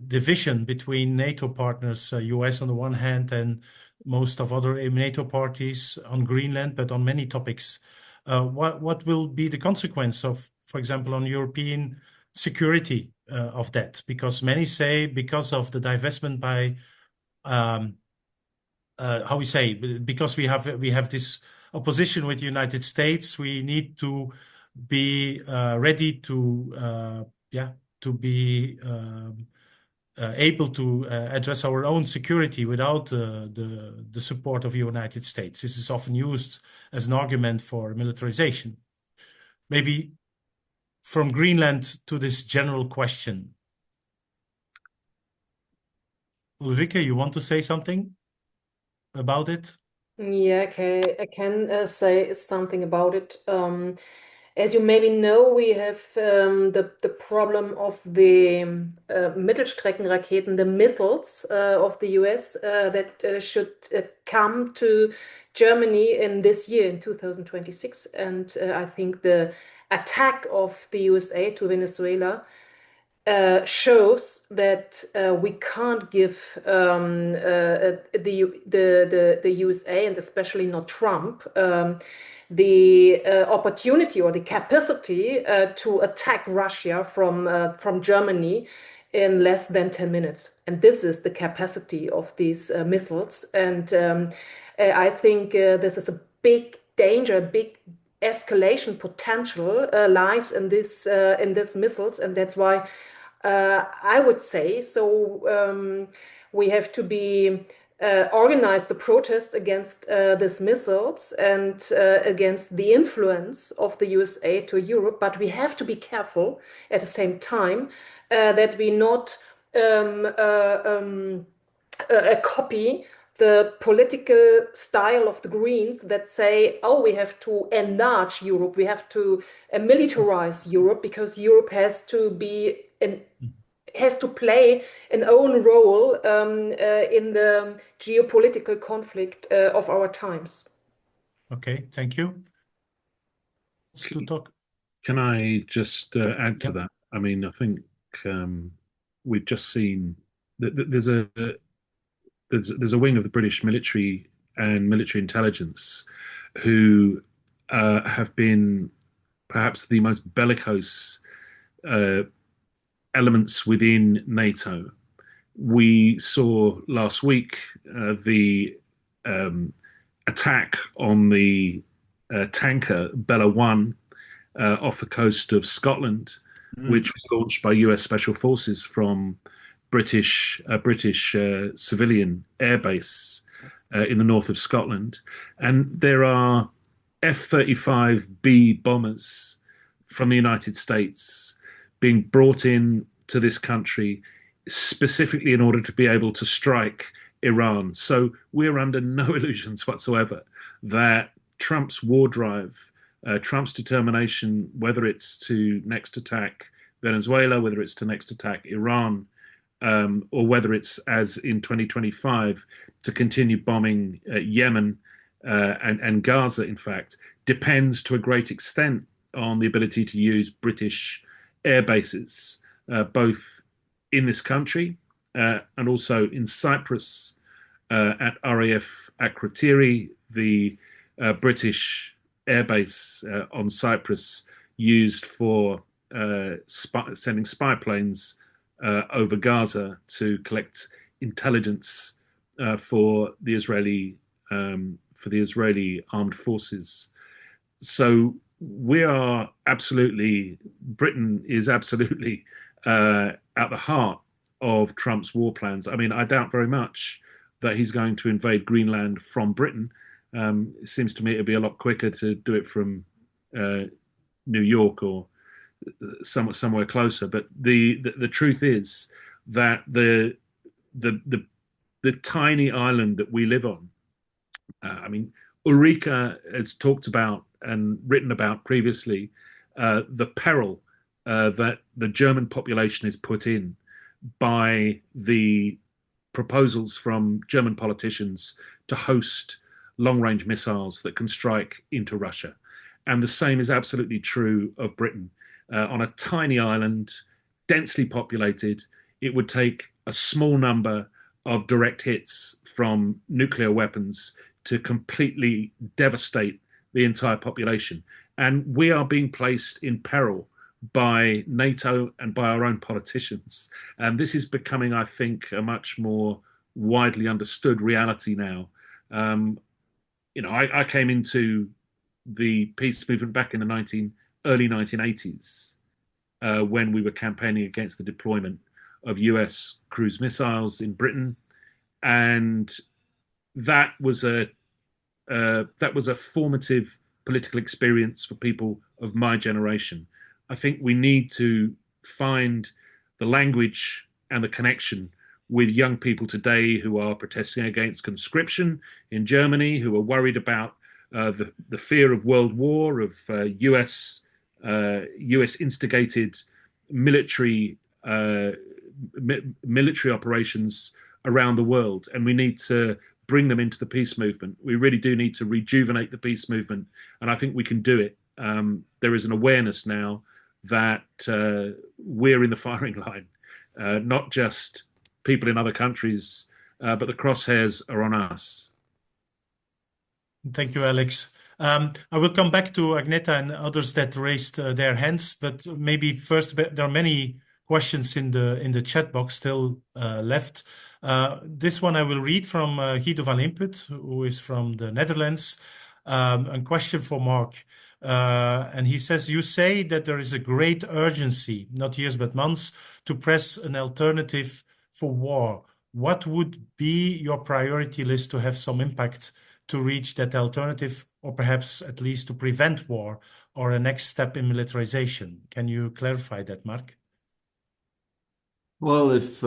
Speaker 1: division between NATO partners, US on the one hand, and most of other NATO parties on Greenland, but on many topics. What will be the consequence of, for example, on European security of that? Because many say because of the divestment by because we have this opposition with the United States, we need to be ready to be able to address our own security without the support of the United States. This is often used as an argument for militarization. Maybe from Greenland to this general question. Ulrike, you want to say something about it?
Speaker 3: Yeah, okay, I can say something about it. As you maybe know, we have the problem of the Mittelstreckenraketen, the missiles of the US that should come to Germany in this year, in 2026. And I think the attack of the USA to Venezuela shows that we can't give the USA, and especially not Trump, the opportunity or the capacity to attack Russia from Germany in less than 10 minutes. And this is the capacity of these missiles. And I think this is a big danger, big escalation potential lies in this missiles, and that's why I would say so. We have to be organize the protest against these missiles and against the influence of the USA to Europe, but we have to be careful at the same time that we not copy the political style of the Greens that say, oh, we have to enlarge Europe, we have to militarize Europe, because Europe has to play an own role in the geopolitical conflict of our times.
Speaker 1: Okay, thank you. To talk.
Speaker 4: Can I just add to that? I mean, I think we've just seen that there's a wing of the British military and military intelligence who have been perhaps the most bellicose elements within NATO. We saw last week the attack on the tanker Bella 1 off the coast of Scotland, which was launched by US Special Forces from British civilian airbase in the north of Scotland. And there are F-35B bombers from the United States being brought in to this country specifically in order to be able to strike Iran. So we're under no illusions whatsoever that Trump's war drive, Trump's determination, whether it's to next attack Venezuela, whether it's to next attack Iran, or whether it's, as in 2025, to continue bombing Yemen and Gaza, in fact, depends to a great extent on the ability to use British air bases, both in this country and also in Cyprus at RAF Akrotiri, the British airbase on Cyprus used for sending spy planes over Gaza to collect intelligence for the Israeli armed forces. So Britain is absolutely at the heart of Trump's war plans. I mean, I doubt very much that he's going to invade Greenland from Britain. It seems to me it'd be a lot quicker to do it from New York or somewhere closer. But the truth is that the tiny island that we live on, I mean, Ulrike has talked about and written about previously the peril that the German population is put in by the proposals from German politicians to host long-range missiles that can strike into Russia. And the same is absolutely true of Britain. On a tiny island, densely populated, it would take a small number of direct hits from nuclear weapons to completely devastate the entire population. And we are being placed in peril by NATO and by our own politicians. And this is becoming, I think, a much more widely understood reality now. I came into the peace movement back in the early 1980s when we were campaigning against the deployment of US cruise missiles in Britain. And that was a formative political experience for people of my generation. I think we need to find the language and the connection with young people today who are protesting against conscription in Germany, who are worried about the fear of world war, of US instigated military operations around the world, and we need to bring them into the peace movement. We really do need to rejuvenate the peace movement, and I think we can do it. There is an awareness now that we're in the firing line, not just people in other countries, but the crosshairs are on us.
Speaker 1: Thank you, Alex. I will come back to Agneta and others that raised their hands, but maybe first, there are many questions in the chat box still left. This one I will read from Guido van Imput, who is from the Netherlands. A question for Mark. And he says, you say that there is a great urgency, not years but months, to press an alternative for war. What would be your priority list to have some impact to reach that alternative, or perhaps at least to prevent war, or a next step in militarization? Can you clarify that, Mark?
Speaker 2: Well, if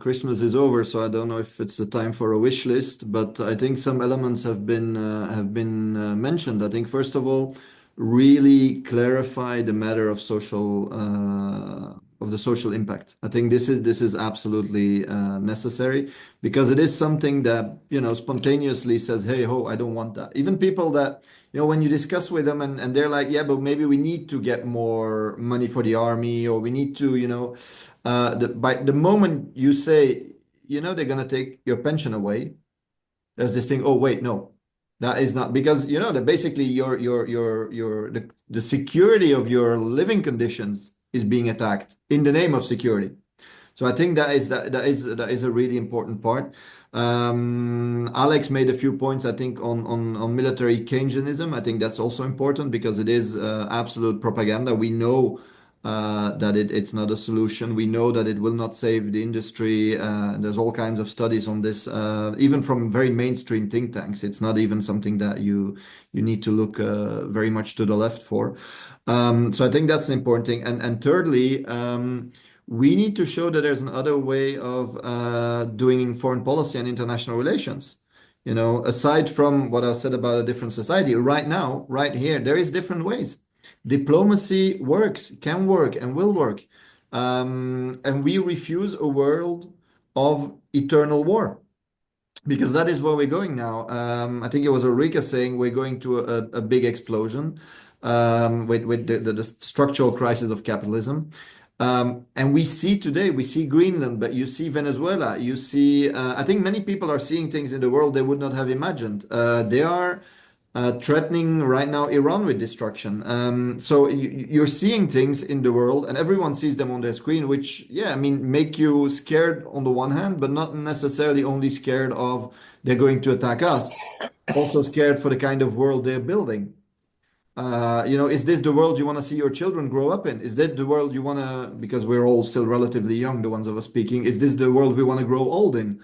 Speaker 2: Christmas is over, so I don't know if it's the time for a wish list, but I think some elements have been mentioned. I think first of all, really clarify the matter of the social impact. I think this is absolutely necessary because it is something that spontaneously says, "Hey ho, I don't want that." Even people that when you discuss with them and they're like, "Yeah, but maybe we need to get more money for the army, or we need to," by the moment you say, they're gonna take your pension away, there's this thing, oh wait, no, that is not, because that basically the security of your living conditions is being attacked in the name of security. So I think that is a really important part. Alex made a few points, I think, on military Keynesianism. I think that's also important because it is absolute propaganda. We know that it's not a solution. We know that it will not save the industry. There's all kinds of studies on this, even from very mainstream think tanks. It's not even something that you need to look very much to the left for. So I think that's an important thing. And thirdly, we need to show that there's another way of doing foreign policy and international relations. Aside from what I said about a different society, right now, right here, there is different ways. Diplomacy works, can work, and will work. And we refuse a world of eternal war because that is where we're going now. I think it was Ulrike saying we're going to a big explosion with the structural crisis of capitalism. And we see Greenland, but you see Venezuela, you see, I think many people are seeing things in the world they would not have imagined. They are threatening right now Iran with destruction. So you're seeing things in the world, and everyone sees them on their screen, which, yeah, I mean, make you scared on the one hand, but not necessarily only scared of they're going to attack us, also scared for the kind of world they're building. Is this the world you want to see your children grow up in? Is that the world you want to, because we're all still relatively young, the ones of us speaking, is this the world we want to grow old in?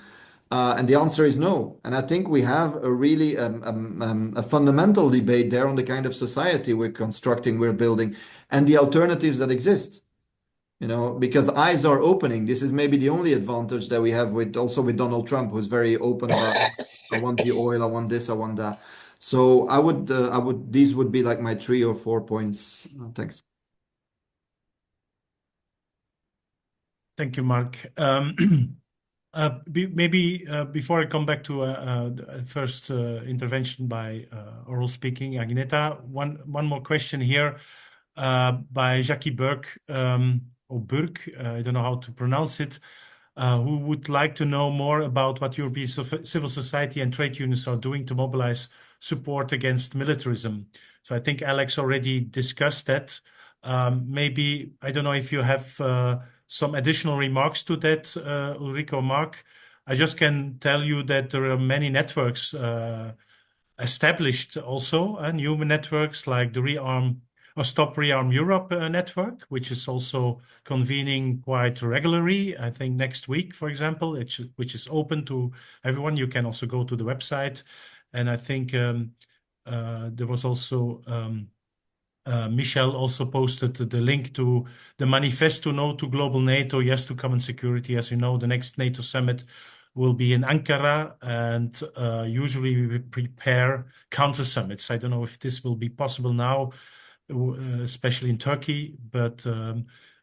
Speaker 2: And the answer is no. And I think we have a really a fundamental debate there on the kind of society we're constructing, we're building, and the alternatives that exist. Because eyes are opening. This is maybe the only advantage that we have with Donald Trump, who's very open about, I want the oil, I want this, I want that. So these would be like my 3 or 4 points. Thanks.
Speaker 1: Thank you, Mark. Maybe before I come back to first intervention by oral speaking, Agneta, one more question here by Jackie Burke, or Burke, I don't know how to pronounce it, who would like to know more about what European civil society and trade unions are doing to mobilize support against militarism. So I think Alex already discussed that. Maybe, I don't know if you have some additional remarks to that, Ulrike or Mark. I just can tell you that there are many networks established also, new networks like the Rearm or Stop Rearm Europe network, which is also convening quite regularly. I think next week, for example, which is open to everyone. You can also go to the website. And I think there was also Michel also posted the link to the Manifesto No to Global NATO, Yes to Common Security. As you know, the next NATO summit will be in Ankara, and usually we prepare counter summits. I don't know if this will be possible now, especially in Turkey, but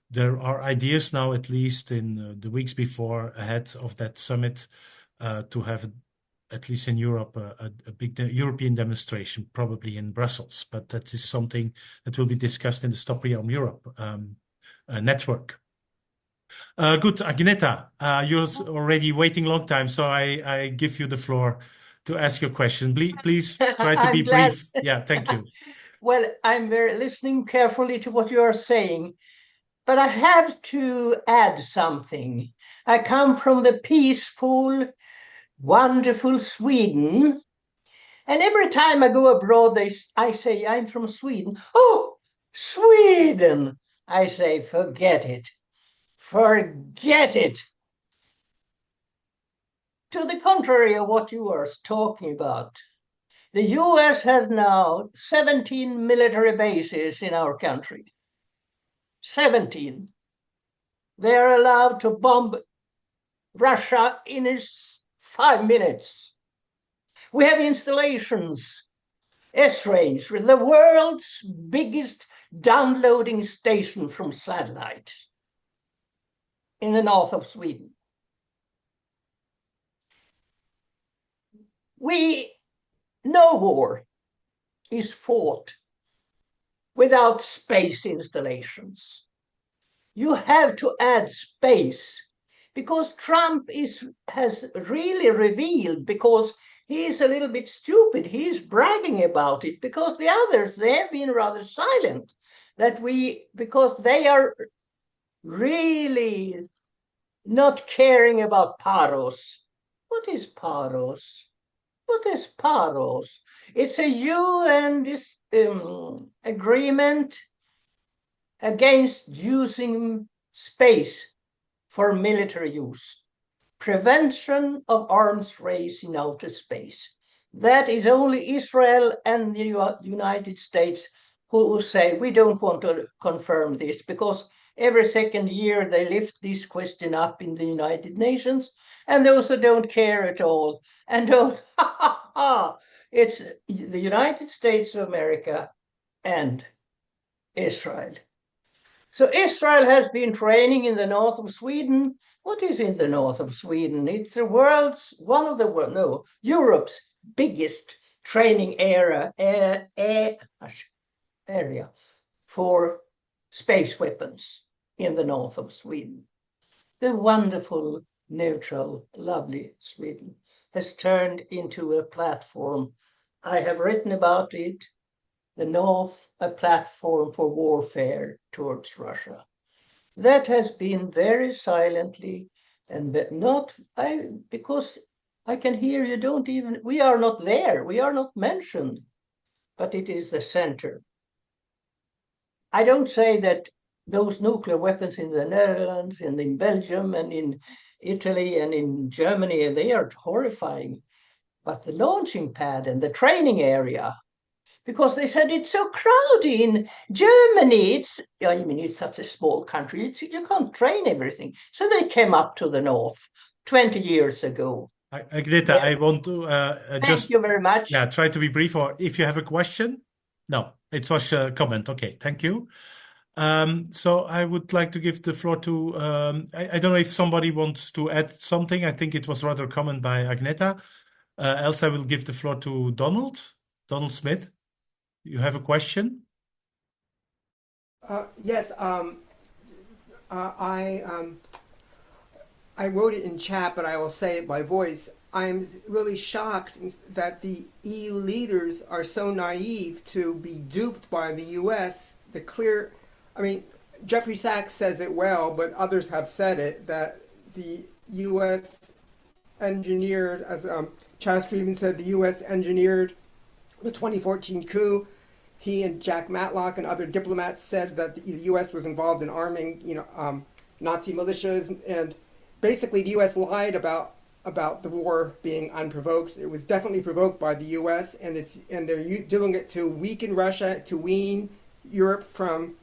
Speaker 1: there are ideas now, at least in the weeks before, ahead of that summit, to have, at least in Europe, a big European demonstration, probably in Brussels. But that is something that will be discussed in the Stop Rearm Europe network. Good, Agneta, you're already waiting a long time, so I give you the floor to ask your question. Please try to be brief. Yeah, thank you.
Speaker 5: Well, I'm very listening carefully to what you are saying, but I have to add something. I come from the peaceful, wonderful Sweden, and every time I go abroad, I say, I'm from Sweden. Oh, Sweden! I say, forget it. Forget it. To the contrary of what you are talking about, the US has now 17 military bases in our country. 17. they are allowed to bomb Russia in 5 minutes. We have installations, S-range, with the world's biggest downloading station from satellite in the north of Sweden. No war is fought without space installations. You have to add space, because Trump has really revealed, because he is a little bit stupid, he's bragging about it, because the others, they have been rather silent, because they are really not caring about paros. What is paros? What is paros? It's a UN agreement against using space for military use. Prevention of arms race in outer space. That is only Israel and the United States who say, we don't want to confirm this, because every second year they lift this question up in the United Nations, and those who don't care at all, and don't, it's the United States of America and Israel. So Israel has been training in the north of Sweden. What is in the north of Sweden? It's Europe's biggest training area for space weapons in the north of Sweden. The wonderful, neutral, lovely Sweden has turned into a platform. I have written about it. The North, a platform for warfare towards Russia. That has been very silently, and because I can hear we are not there, we are not mentioned, but it is the center. I don't say that those nuclear weapons in the Netherlands and in Belgium and in Italy and in Germany, they are horrifying, but the launching pad and the training area, because they said it's so crowded in Germany. It's such a small country. You can't train everything. So they came up to the north 20 years ago.
Speaker 1: Agneta, I want to
Speaker 5: Thank you very much.
Speaker 1: Yeah, try to be brief. Or if you have a question, no, it was a comment. Okay, thank you. So I would like to give the floor to I don't know if somebody wants to add something. I think it was rather a comment by Agneta. Else I will give the floor to Donald Smith. You have a question?
Speaker 6: Yes. I wrote it in chat, but I will say it by voice. I'm really shocked that the EU leaders are so naive to be duped by the US. Jeffrey Sachs says it well, but others have said it, that the US engineered, as Chaz Friedman said, the US engineered the 2014 coup. He and Jack Matlock and other diplomats said that the U.S. was involved in arming, Nazi militias, and basically the U.S. lied about the war being unprovoked. It was definitely provoked by the U.S. and they're doing it to weaken Russia, to wean Europe from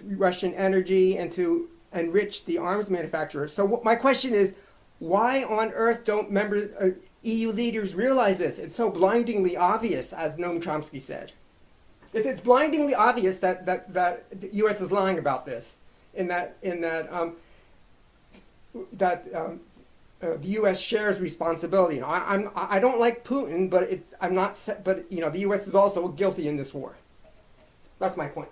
Speaker 6: Russian energy, and to enrich the arms manufacturers. So my question is, why on earth don't EU leaders realize this? It's so blindingly obvious, as Noam Chomsky said. It's blindingly obvious that the U.S. is lying about this, the U.S. shares responsibility. I don't like Putin, but the U.S. is also guilty in this war. That's my point.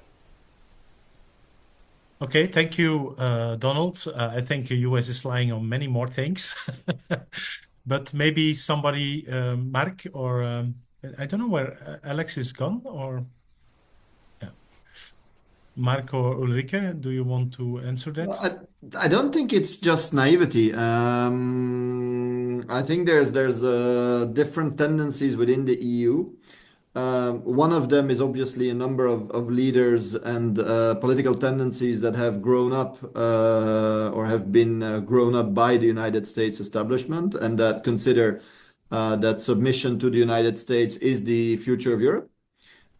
Speaker 1: Okay, thank you, Donald. I think the US is lying on many more things. But maybe somebody, Mark, or I don't know where Alex is gone, or yeah. Mark or Ulrike, do you want to answer that?
Speaker 2: Well, I don't think it's just naivety. I think there's different tendencies within the EU. One of them is obviously a number of leaders and political tendencies that have grown up or have been grown up by the United States establishment, and that consider that submission to the United States is the future of Europe.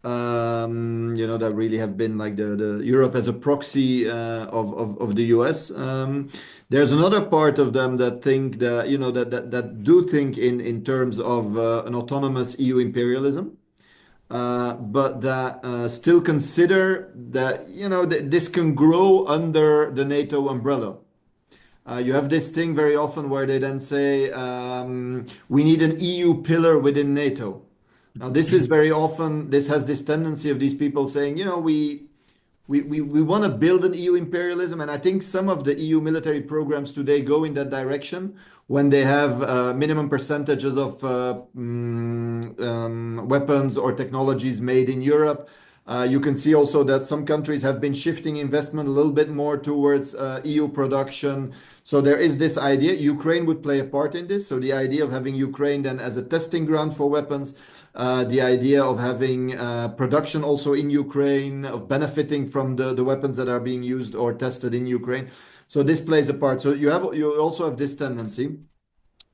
Speaker 2: that really have been like the Europe as a proxy of the US. There's another part of them that think that, that do think in terms of an autonomous EU imperialism. But that still consider that this can grow under the NATO umbrella. You have this thing very often where they then say we need an EU pillar within NATO. Now, this is very often, this has this tendency of these people saying, we want to build an EU imperialism, and I think some of the EU military programs today go in that direction when they have minimum percentages of weapons or technologies made in Europe. You can see also that some countries have been shifting investment a little bit more towards EU production. So there is this idea. Ukraine would play a part in this. So the idea of having Ukraine then as a testing ground for weapons, the idea of having production also in Ukraine, of benefiting from the weapons that are being used or tested in Ukraine. So this plays a part. So you also have this tendency.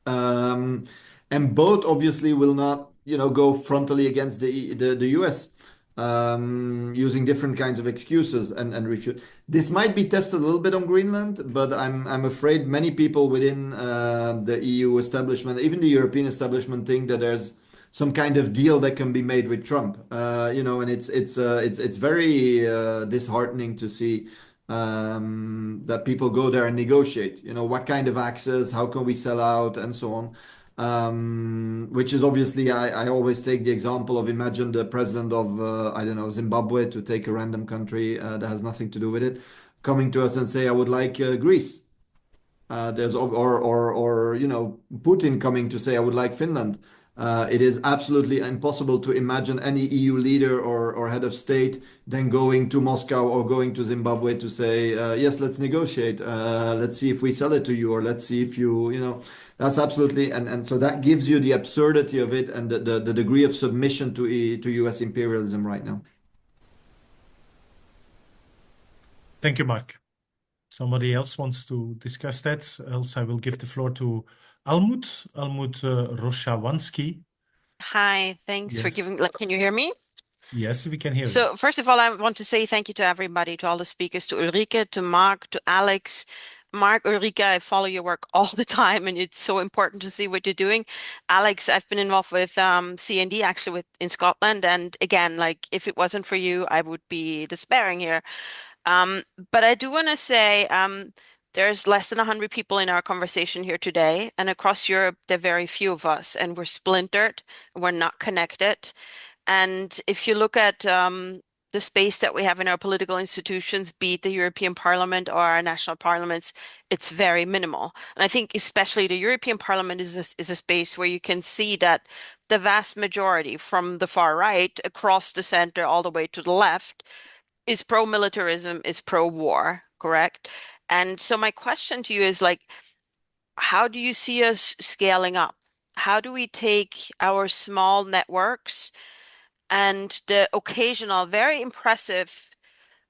Speaker 2: And both obviously will not, go frontally against the US, using different kinds of excuses and refute. This might be tested a little bit on Greenland, but I'm afraid many people within the EU establishment, even the European establishment, think that there's some kind of deal that can be made with Trump. And it's very disheartening to see that people go there and negotiate. What kind of access, how can we sell out, and so on. Which is obviously, I always take the example of, imagine the president of, I don't know, Zimbabwe, to take a random country that has nothing to do with it, coming to us and say, I would like Greece. Putin coming to say, I would like Finland. It is absolutely impossible to imagine any EU leader or head of state then going to Moscow or going to Zimbabwe to say, yes, let's negotiate. Let's see if we sell it to you, or let's see if that's absolutely, and so that gives you the absurdity of it and the degree of submission to US imperialism right now.
Speaker 1: Thank you, Mark. Somebody else wants to discuss that? Else I will give the floor to Almut Roshawansky.
Speaker 7: Hi, thanks for giving, can you hear me?
Speaker 1: Yes, we can hear you.
Speaker 7: So first of all, I want to say thank you to everybody, to all the speakers, to Ulrike, to Mark, to Alex. Mark, Ulrike, I follow your work all the time, and it's so important to see what you're doing. Alex, I've been involved with CND actually in Scotland, and again, like if it wasn't for you, I would be despairing here. But I do want to say there's less than 100 people in our conversation here today, and across Europe, there are very few of us, and we're splintered, we're not connected. And if you look at the space that we have in our political institutions, be it the European Parliament or our national parliaments, it's very minimal. And I think especially the European Parliament is a space where you can see that the vast majority, from the far right across the center all the way to the left, is pro-militarism, is pro-war, correct? And so my question to you is like, how do you see us scaling up? How do we take our small networks and the occasional, very impressive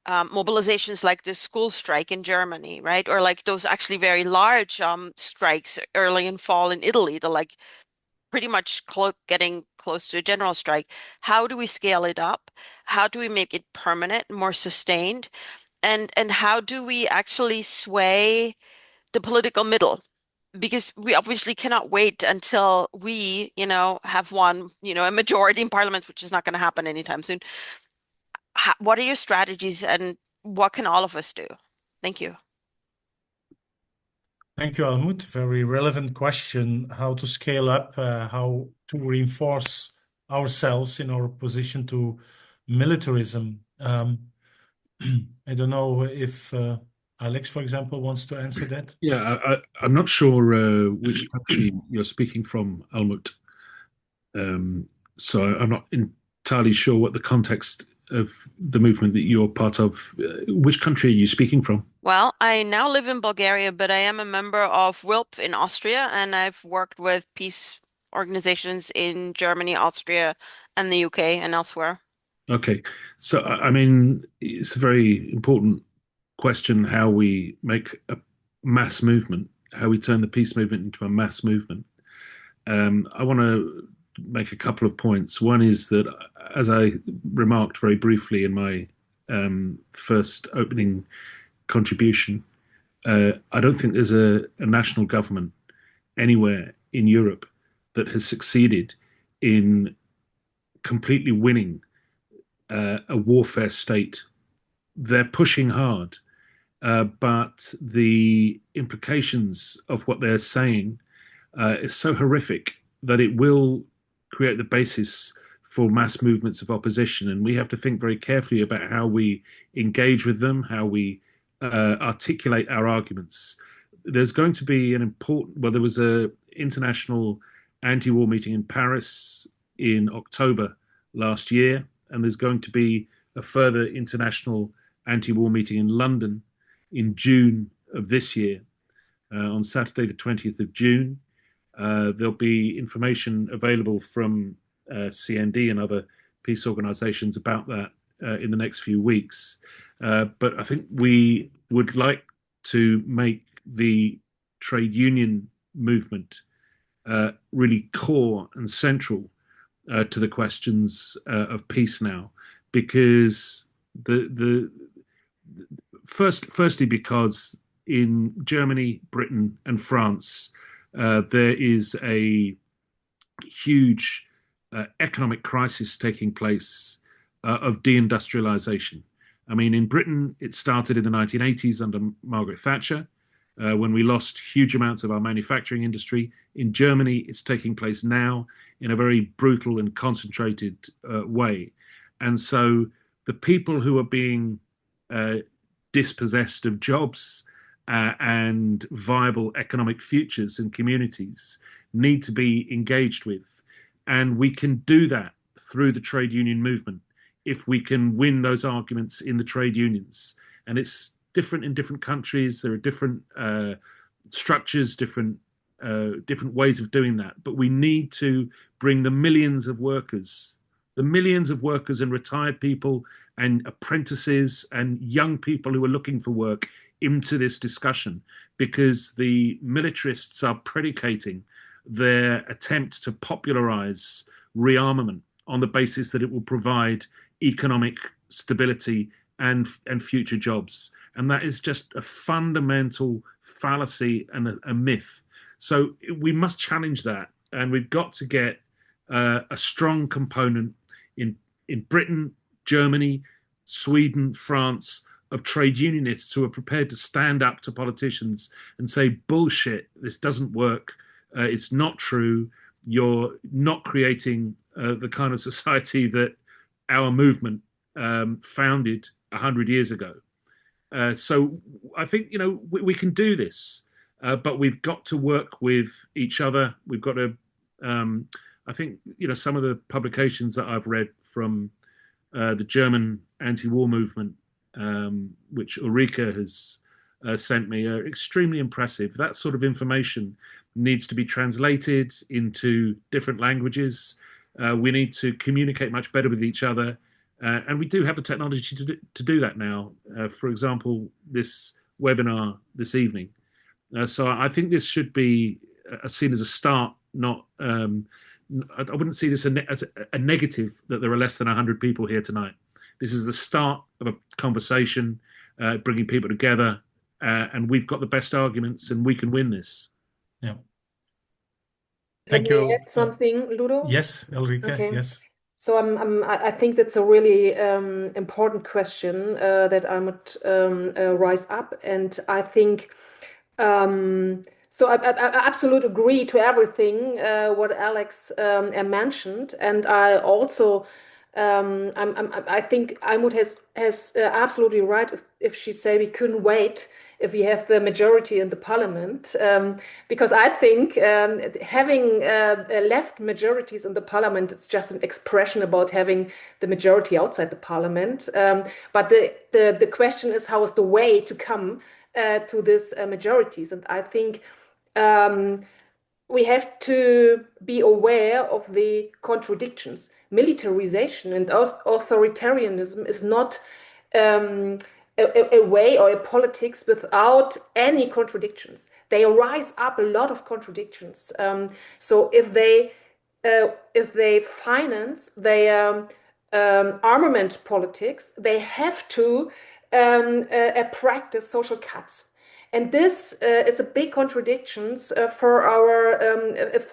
Speaker 7: mobilizations like the school strike in Germany, right? Or like those actually very large strikes early in fall in Italy, the like pretty much getting close to a general strike. How do we scale it up? How do we make it permanent, more sustained? And how do we actually sway the political middle? Because we obviously cannot wait until we, have won, a majority in parliament, which is not going to happen anytime soon. What are your strategies, and what can all of us do? Thank you.
Speaker 1: Thank you, Almut. Very relevant question. How to scale up, how to reinforce ourselves in our opposition to militarism. I don't know if Alex, for example, wants to answer that.
Speaker 4: Yeah, I'm not sure which country you're speaking from, Almut. So I'm not entirely sure what the context of the movement that you're part of. Which country are you speaking from?
Speaker 7: Well, I now live in Bulgaria, but I am a member of WILP in Austria, and I've worked with peace organizations in Germany, Austria, and the UK and elsewhere.
Speaker 4: Okay. So, I mean, it's a very important question how we make a mass movement, how we turn the peace movement into a mass movement. I want to make a couple of points. One is that as I remarked very briefly in my first opening contribution, I don't think there's a national government anywhere in Europe that has succeeded in completely winning a warfare state. They're pushing hard, but the implications of what they're saying is so horrific that it will create the basis for mass movements of opposition. And we have to think very carefully about how we engage with them, how we articulate our arguments. There's going to be an important, well, there was an international anti-war meeting in Paris in October last year, and there's going to be a further international anti-war meeting in London in June of this year, on Saturday, the 20th of June. There'll be information available from CND and other peace organizations about that in the next few weeks. But I think we would like to make the trade union movement really core and central to the questions of peace now, because firstly because in Germany, Britain, and France, there is a huge economic crisis taking place of deindustrialization. I mean, in Britain, it started in the 1980s under Margaret Thatcher, when we lost huge amounts of our manufacturing industry. In Germany, it's taking place now in a very brutal and concentrated way. And so the people who are being dispossessed of jobs and viable economic futures in communities need to be engaged with. And we can do that through the trade union movement if we can win those arguments in the trade unions. And it's different in different countries. There are different structures, different ways of doing that. But we need to bring the millions of workers and retired people and apprentices and young people who are looking for work into this discussion, because the militarists are predicating their attempt to popularize rearmament on the basis that it will provide economic stability and future jobs. And that is just a fundamental fallacy and a myth. So we must challenge that, and we've got to get a strong component in Britain, Germany, Sweden, France, of trade unionists who are prepared to stand up to politicians and say, bullshit, this doesn't work, it's not true, you're not creating the kind of society that our movement founded 100 years ago. So I think, we can do this, but we've got to work with each other. We've got to, I think, some of the publications that I've read from the German anti-war movement, which Ulrike has sent me, are extremely impressive. That sort of information needs to be translated into different languages. We need to communicate much better with each other. And we do have the technology to do that now. For example, this webinar this evening. So I think this should be seen as a start, not... I wouldn't see this as a negative that there are less than 100 people here tonight. This is the start of a conversation, bringing people together, and we've got the best arguments, and we can win this.
Speaker 1: Yeah. Thank
Speaker 3: Can
Speaker 1: you.
Speaker 3: I add something, Ludo?
Speaker 1: Yes, Ulrike.
Speaker 3: Okay.
Speaker 1: Yes.
Speaker 3: So I think that's a really important question that I would rise up, and I think so. I absolutely agree to everything what Alex mentioned, and I also I think Almut has absolutely right if she say we couldn't wait if we have the majority in the parliament, because I think having left majorities in the parliament is just an expression about having the majority outside the parliament. But the question is, how is the way to come to these majorities? And I think we have to be aware of the contradictions. Militarization and authoritarianism is not a way or a politics without any contradictions. They rise up a lot of contradictions. So if they finance their armament politics, they have to practice social cuts. And this is a big contradiction for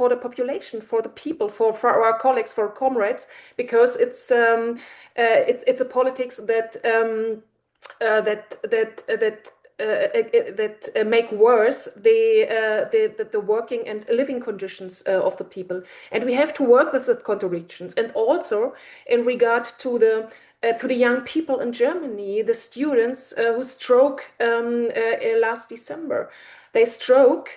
Speaker 3: the population, for the people, for our colleagues, for our comrades, because it's a politics that make worse the working and living conditions of the people. And we have to work with the contradictions. And also in regard to the young people in Germany, the students who stroke last December. They stroke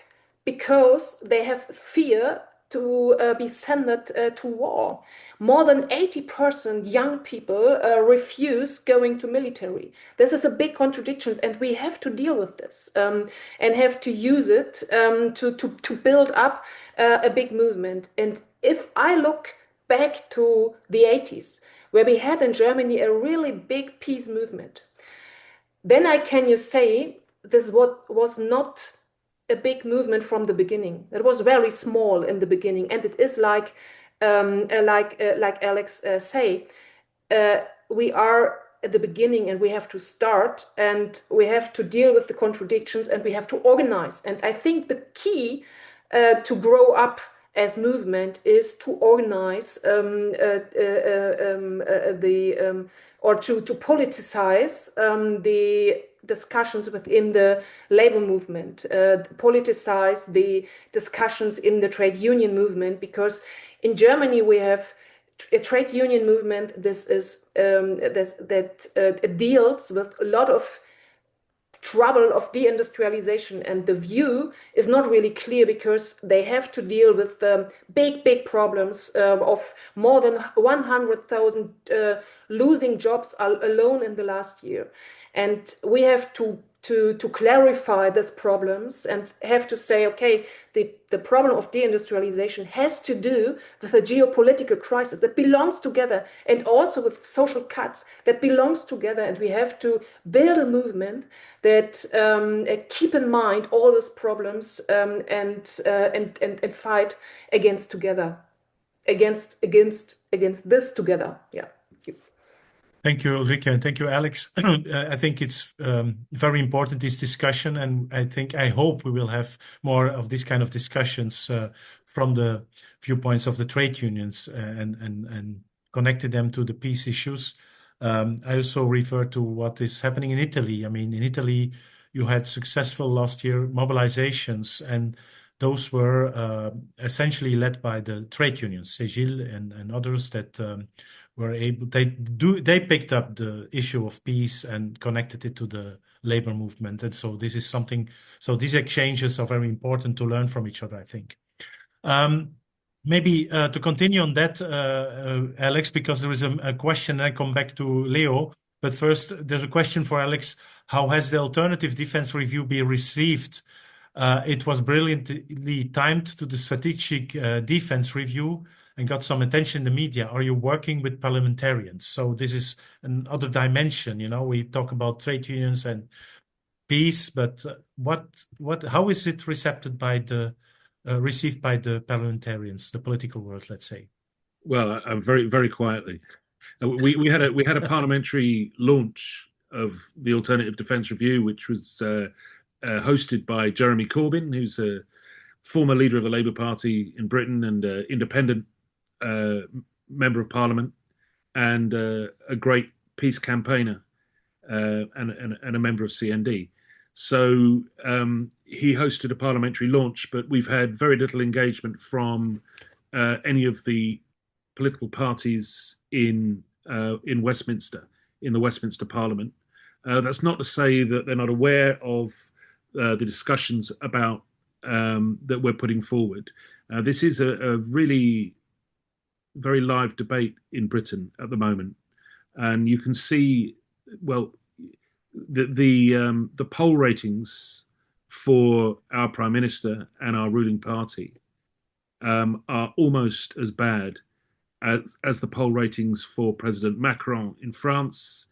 Speaker 3: because they have fear to be sent to war. More than 80% young people refuse going to military. This is a big contradiction, and we have to deal with this and have to use it to build up a big movement. And if I look back to the 80s, where we had in Germany a really big peace movement, then can say this was not a big movement from the beginning. It was very small in the beginning, and it is like Alex say, we are at the beginning, and we have to start, and we have to deal with the contradictions, and we have to organize. And I think the key to grow up as movement is to organize or to politicize the discussions within the labor movement, politicize the discussions in the trade union movement, because in Germany we have a trade union movement. This is that deals with a lot of trouble of deindustrialization, and the view is not really clear, because they have to deal with big problems of more than 100,000 losing jobs alone in the last year. And we have to clarify these problems and have to say, okay, the problem of deindustrialization has to do with a geopolitical crisis that belongs together, and also with social cuts that belongs together. And we have to build a movement that keep in mind all these problems and fight against this together. Yeah.
Speaker 1: Thank you, Ulrike, and thank you, Alex. I think it's very important, this discussion, and I hope we will have more of these kind of discussions from the viewpoints of the trade unions and connected them to the peace issues. I also refer to what is happening in Italy. I mean, in Italy, you had successful last year mobilizations, and those were essentially led by the trade unions, Segil and others that were able. They picked up the issue of peace and connected it to the labor movement, and so this is something. So these exchanges are very important to learn from each other, I think. Maybe to continue on that, Alex, because there is a question, and I come back to Leo. But first, there's a question for Alex. How has the alternative defense review been received? It was brilliantly timed to the strategic defense review and got some attention in the media. Are you working with parliamentarians? So this is another dimension. You know, we talk about trade unions and peace, but how is it received by the parliamentarians, the political world, let's say?
Speaker 4: Well, very, very quietly. We had a parliamentary launch of the Alternative Defence Review, which was hosted by Jeremy Corbyn, who's a former leader of the Labour Party in Britain and independent member of Parliament, and a great peace campaigner and a member of CND. So he hosted a parliamentary launch, but we've had very little engagement from any of the political parties in Westminster, in the Westminster Parliament. That's not to say that they're not aware of the discussions about that we're putting forward. This is a really very live debate in Britain at the moment, and you can see, well, the poll ratings for our Prime Minister and our ruling party are almost as bad as the poll ratings for President Macron in France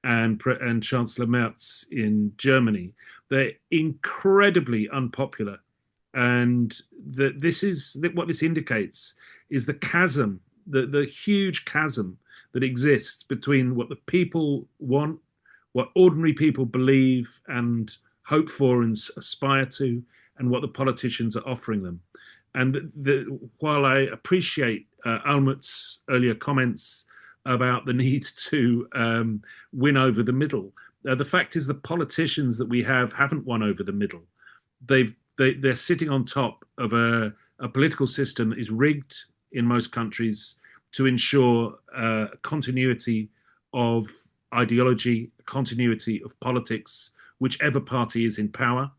Speaker 4: and Chancellor Merz in Germany. They're incredibly unpopular, and what this indicates is the chasm, the huge chasm that exists between what the people want, what ordinary people believe and hope for and aspire to, and what the politicians are offering them. And while I appreciate Almut's earlier comments about the need to win over the middle, the fact is the politicians that we haven't won over the middle. They're sitting on top of a political system that is rigged in most countries to ensure continuity of ideology, continuity of politics, whichever party is in power.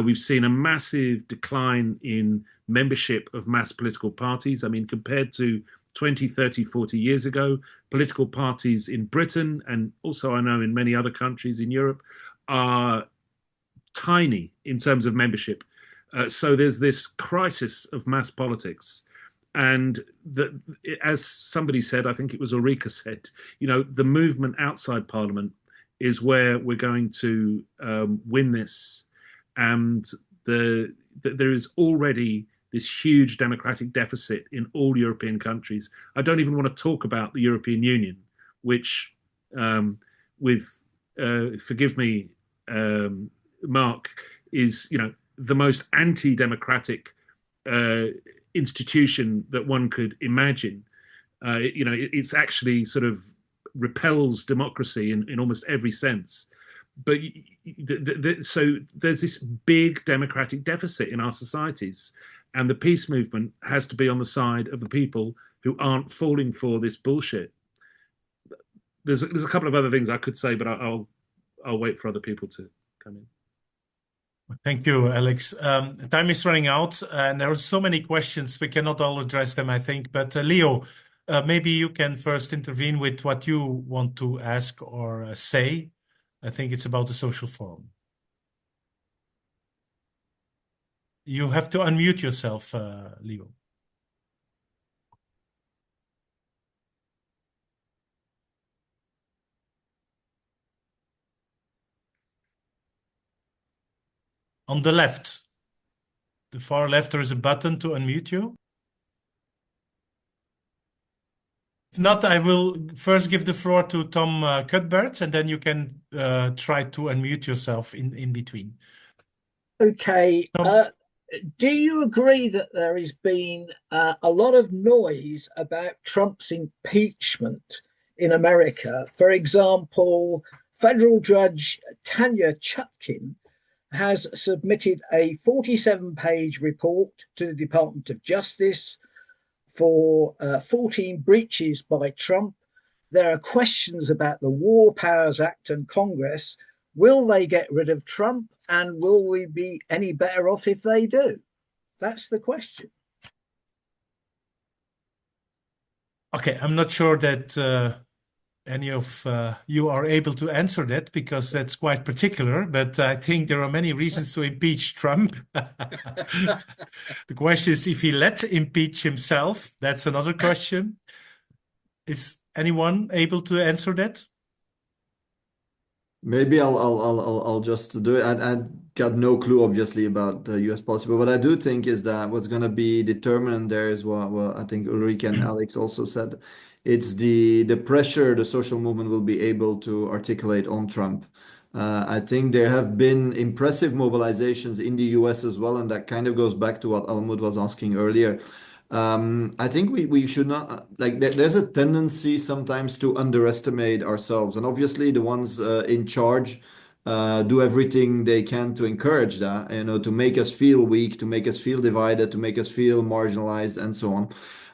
Speaker 4: We've seen a massive decline in membership of mass political parties. I mean, compared to 20, 30, 40 years ago, political parties in Britain, and also I know in many other countries in Europe, are tiny in terms of membership. So there's this crisis of mass politics. And as somebody said, I think it was Ulrike said, the movement outside Parliament is where we're going to win this. And there is already this huge democratic deficit in all European countries. I don't even want to talk about the European Union, which, forgive me, Mark, is the most anti-democratic institution that one could imagine. It's actually sort of repels democracy in almost every sense. But so there's this big democratic deficit in our societies, and the peace movement has to be on the side of the people who aren't falling for this bullshit. There's a couple of other things I could say, but I'll wait for other people to come in.
Speaker 1: Thank you, Alex. Time is running out, and there are so many questions. We cannot all address them, I think. But Leo, maybe you can first intervene with what you want to ask or say. I think it's about the social forum. You have to unmute yourself, Leo. On the left, the far left, there is a button to unmute you. If not, I will first give the floor to Tom Cuthbert, and then you can try to unmute yourself in between.
Speaker 8: Okay. Do you agree that there has been a lot of noise about Trump's impeachment in America? For example, federal judge Tanya Chutkin has submitted a 47-page report to the Department of Justice for 14 breaches by Trump. There are questions about the War Powers Act and Congress. Will they get rid of Trump, and will we be any better off if they do? That's the question.
Speaker 1: Okay, I'm not sure that any of you are able to answer that, because that's quite particular, but I think there are many reasons to impeach Trump. The question is if he let impeach himself. That's another question. Is anyone able to answer that?
Speaker 2: Maybe I'll just do it. I got no clue, obviously, about the U.S. policy, but what I do think is that what's going to be determinant there is what I think Ulrike and Alex also said. It's the pressure the social movement will be able to articulate on Trump. I think there have been impressive mobilizations in the US as well, and that kind of goes back to what Almut was asking earlier. I think we should not, there's a tendency sometimes to underestimate ourselves, and obviously the ones in charge do everything they can to encourage that, to make us feel weak, to make us feel divided, to make us feel marginalized, and so on.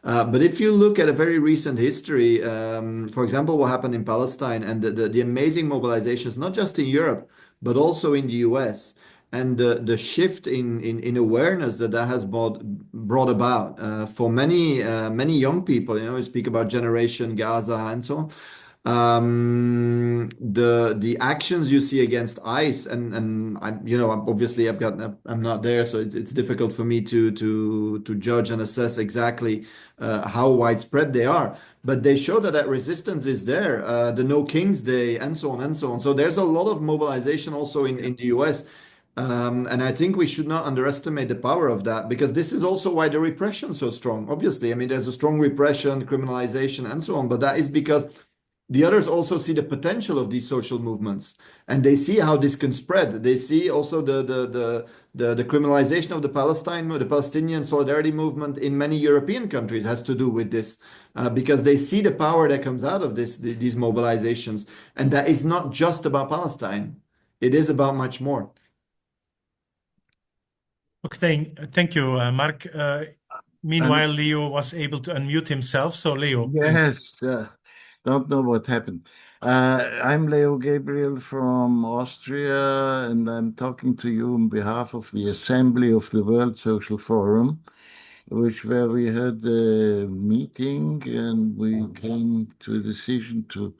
Speaker 2: But if you look at a very recent history, for example, what happened in Palestine and the amazing mobilizations, not just in Europe, but also in the US, and the shift in awareness that has brought about for many young people, we speak about Generation Gaza and so on. The actions you see against ICE, and obviously I'm not there, so it's difficult for me to judge and assess exactly how widespread they are, but they show that resistance is there. The No Kings Day and so on and so on. So there's a lot of mobilization also in the US. And I think we should not underestimate the power of that, because this is also why the repression is so strong. Obviously, I mean, there's a strong repression, criminalization, and so on, but that is because the others also see the potential of these social movements, and they see how this can spread. They see also the criminalization of the Palestinian solidarity movement in many European countries has to do with this, because they see the power that comes out of these mobilizations, and that is not just about Palestine. It is about much more.
Speaker 1: Okay, thank you, Mark. Meanwhile, Leo was able to unmute himself. So, Leo, please.
Speaker 9: Yes, don't know what happened. I'm Leo Gabriel from Austria, and I'm talking to you on behalf of the Assembly of the World Social Forum, where we had a meeting, and we came to a decision to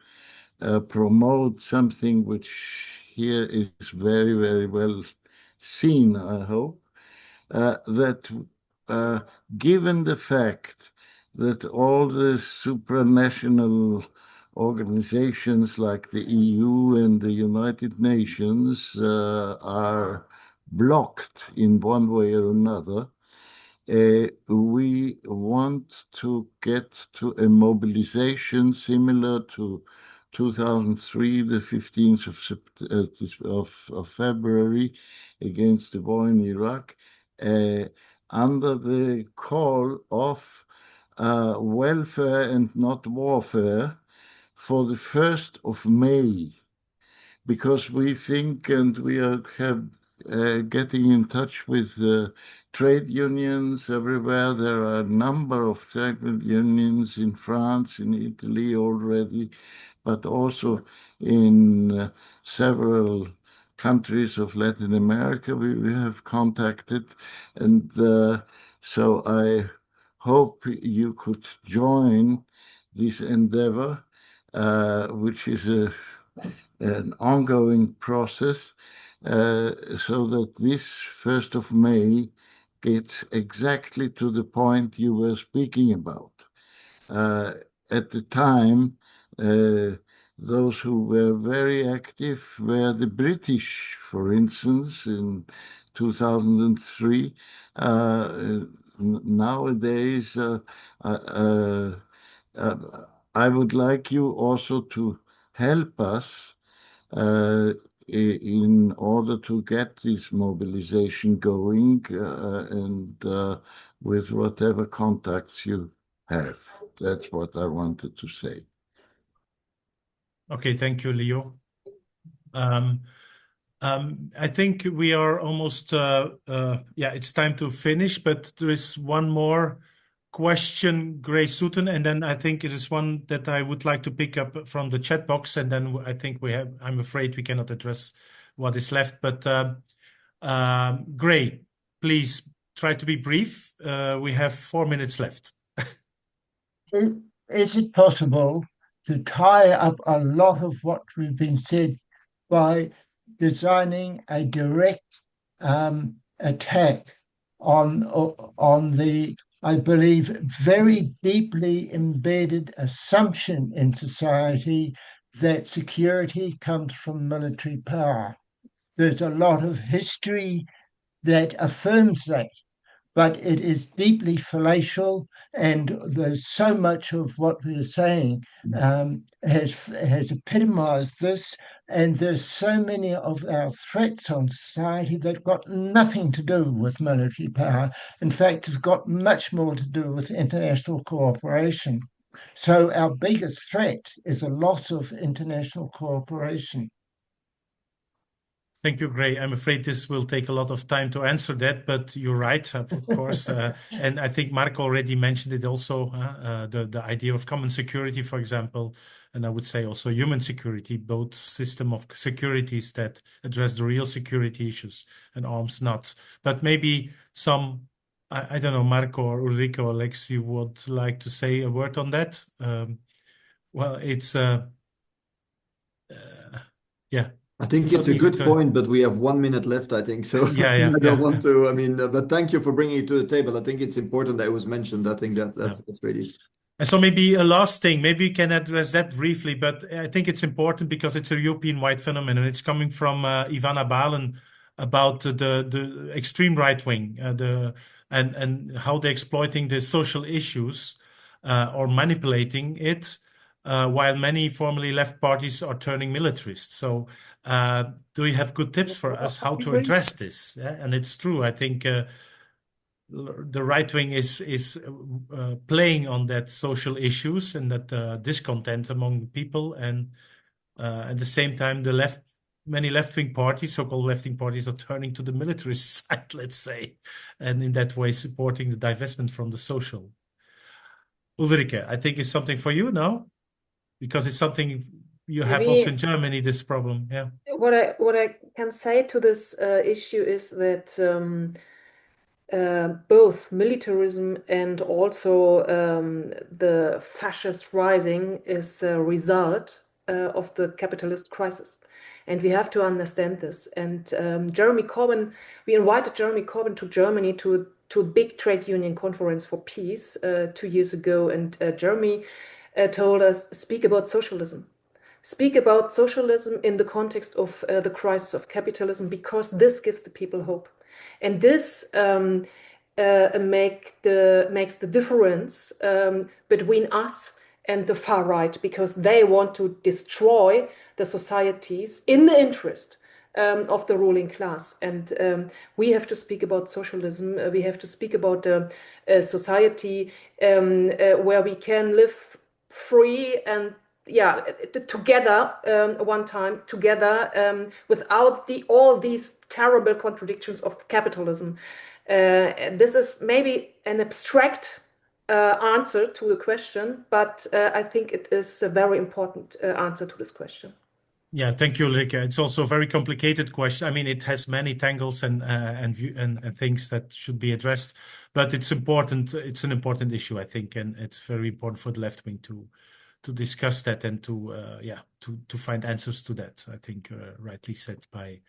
Speaker 9: promote something which here is very, very well seen, I hope, that given the fact that all the supranational organizations like the EU and the United Nations are blocked in one way or another, we want to get to a mobilization similar to 2003, the 15th of February, against the war in Iraq, under the call of welfare and not warfare for the 1st of May, because we think, and we are getting in touch with trade unions everywhere. There are a number of trade unions in France, in Italy already, but also in several countries of Latin America we have contacted. And so I hope you could join this endeavor, which is an ongoing process, so that this 1st of May gets exactly to the point you were speaking about. At the time, those who were very active were the British, for instance, in 2003. Nowadays, I would like you also to help us in order to get this mobilization going, and with whatever contacts you have. That's what I wanted to say.
Speaker 1: Okay, thank you, Leo. I think we are almost, it's time to finish, but there is one more question, Grace Sutton, and then I think it is one that I would like to pick up from the chat box, and then I think I'm afraid we cannot address what is left, but Gray, please try to be brief. We have 4 minutes left.
Speaker 10: Is it possible to tie up a lot of what we've been said by designing a direct attack on the, I believe, very deeply embedded assumption in society that security comes from military power? There's a lot of history that affirms that, but it is deeply fallacious, and there's so much of what we're saying has epitomized this, and there's so many of our threats on society that got nothing to do with military power. In fact, it's got much more to do with international cooperation. So our biggest threat is a loss of international cooperation.
Speaker 1: Thank you, Gray. I'm afraid this will take a lot of time to answer that, but you're right, of course. And I think Mark already mentioned it also, the idea of common security, for example, and I would say also human security, both system of securities that address the real security issues and arms not. But maybe some, I don't know, Marco or Ulrike or Alex, you would like to say a word on that? Well, it's, yeah.
Speaker 2: I think it's a good point, but we have 1 minute left, I think. So I don't want to, but thank you for bringing it to the table. I think it's important that it was mentioned. I think that's really.
Speaker 1: And so maybe a last thing, maybe you can address that briefly, but I think it's important because it's a European-wide phenomenon. It's coming from Ivana Balen about the extreme right wing, and how they're exploiting the social issues or manipulating it, while many formerly left parties are turning militarist. So, do you have good tips for us how to address this? Yeah? And it's true. I think the right wing is playing on that social issues and that discontent among the people, and at the same time, many left-wing parties, so-called left-wing parties, are turning to the militarist side, let's say, and in that way supporting the divestment from the social. Ulrike, I think it's something for you now, because it's something you have also in Germany, this problem. Yeah.
Speaker 3: What I can say to this issue is that both militarism and also the fascist rising is a result of the capitalist crisis. And we have to understand this. And Jeremy Corbyn, we invited Jeremy Corbyn to Germany to a big trade union conference for peace 2 years ago. And Jeremy told us, speak about socialism. Speak about socialism in the context of the crisis of capitalism, because this gives the people hope. And this makes the difference between us and the far right, because they want to destroy the societies in the interest of the ruling class. And we have to speak about socialism. We have to speak about a society where we can live free and together one time together without all these terrible contradictions of capitalism. This is maybe an abstract answer to the question, but I think it is a very important answer to this question.
Speaker 1: Yeah, thank you, Ulrike. It's also a very complicated question. I mean, it has many tangles and things that should be addressed, but it's important. It's an important issue, I think, and it's very important for the left wing to discuss that and to find answers to that. I think rightly said by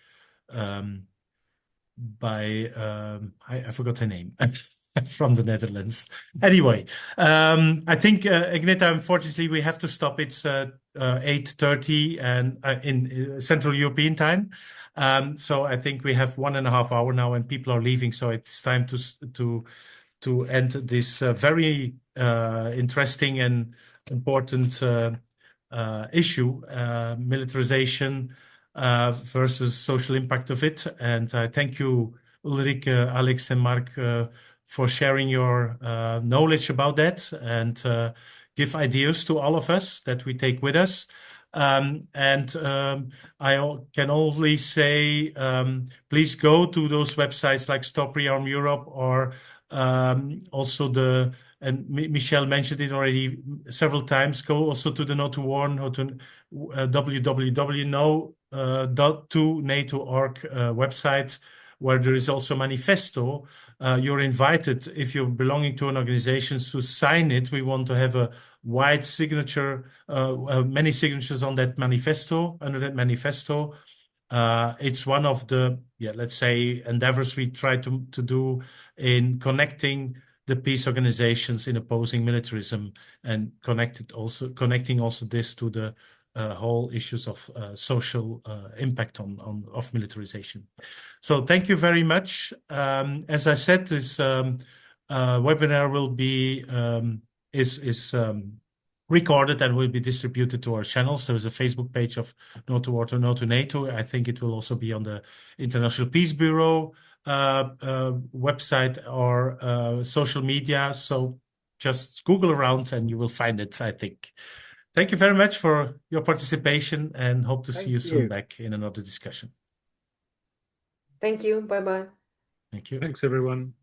Speaker 1: I forgot her name from the Netherlands. Anyway, I think Agneta, unfortunately, we have to stop. It's 8:30 and in Central European time. So I think we have 1.5 hours now, and people are leaving. So it's time to end this very interesting and important issue, militarization versus social impact of it. And I thank you, Ulrike, Alex, and Mark, for sharing your knowledge about that and give ideas to all of us that we take with us. I can only say, please go to those websites like Stop Rearm Europe, or also and Michelle mentioned it already several times, go also to the No to War, www.no.to.NATO.org website, where there is also a manifesto. You're invited, if you're belonging to an organization, to sign it. We want to have a wide signature, many signatures on that manifesto, under that manifesto. It's one of the, let's say, endeavors we try to do in connecting the peace organizations in opposing militarism, and connecting also this to the whole issues of social impact of militarization. So thank you very much. As I said, this webinar will be recorded and will be distributed to our channels. There is a Facebook page of No to War, No to NATO. I think it will also be on the International Peace Bureau website or social media. So just Google around and you will find it, I think. Thank you very much for your participation, and hope to see you soon back in another discussion.
Speaker 3: Thank you. Bye-bye.
Speaker 1: Thank you.
Speaker 4: Thanks, everyone.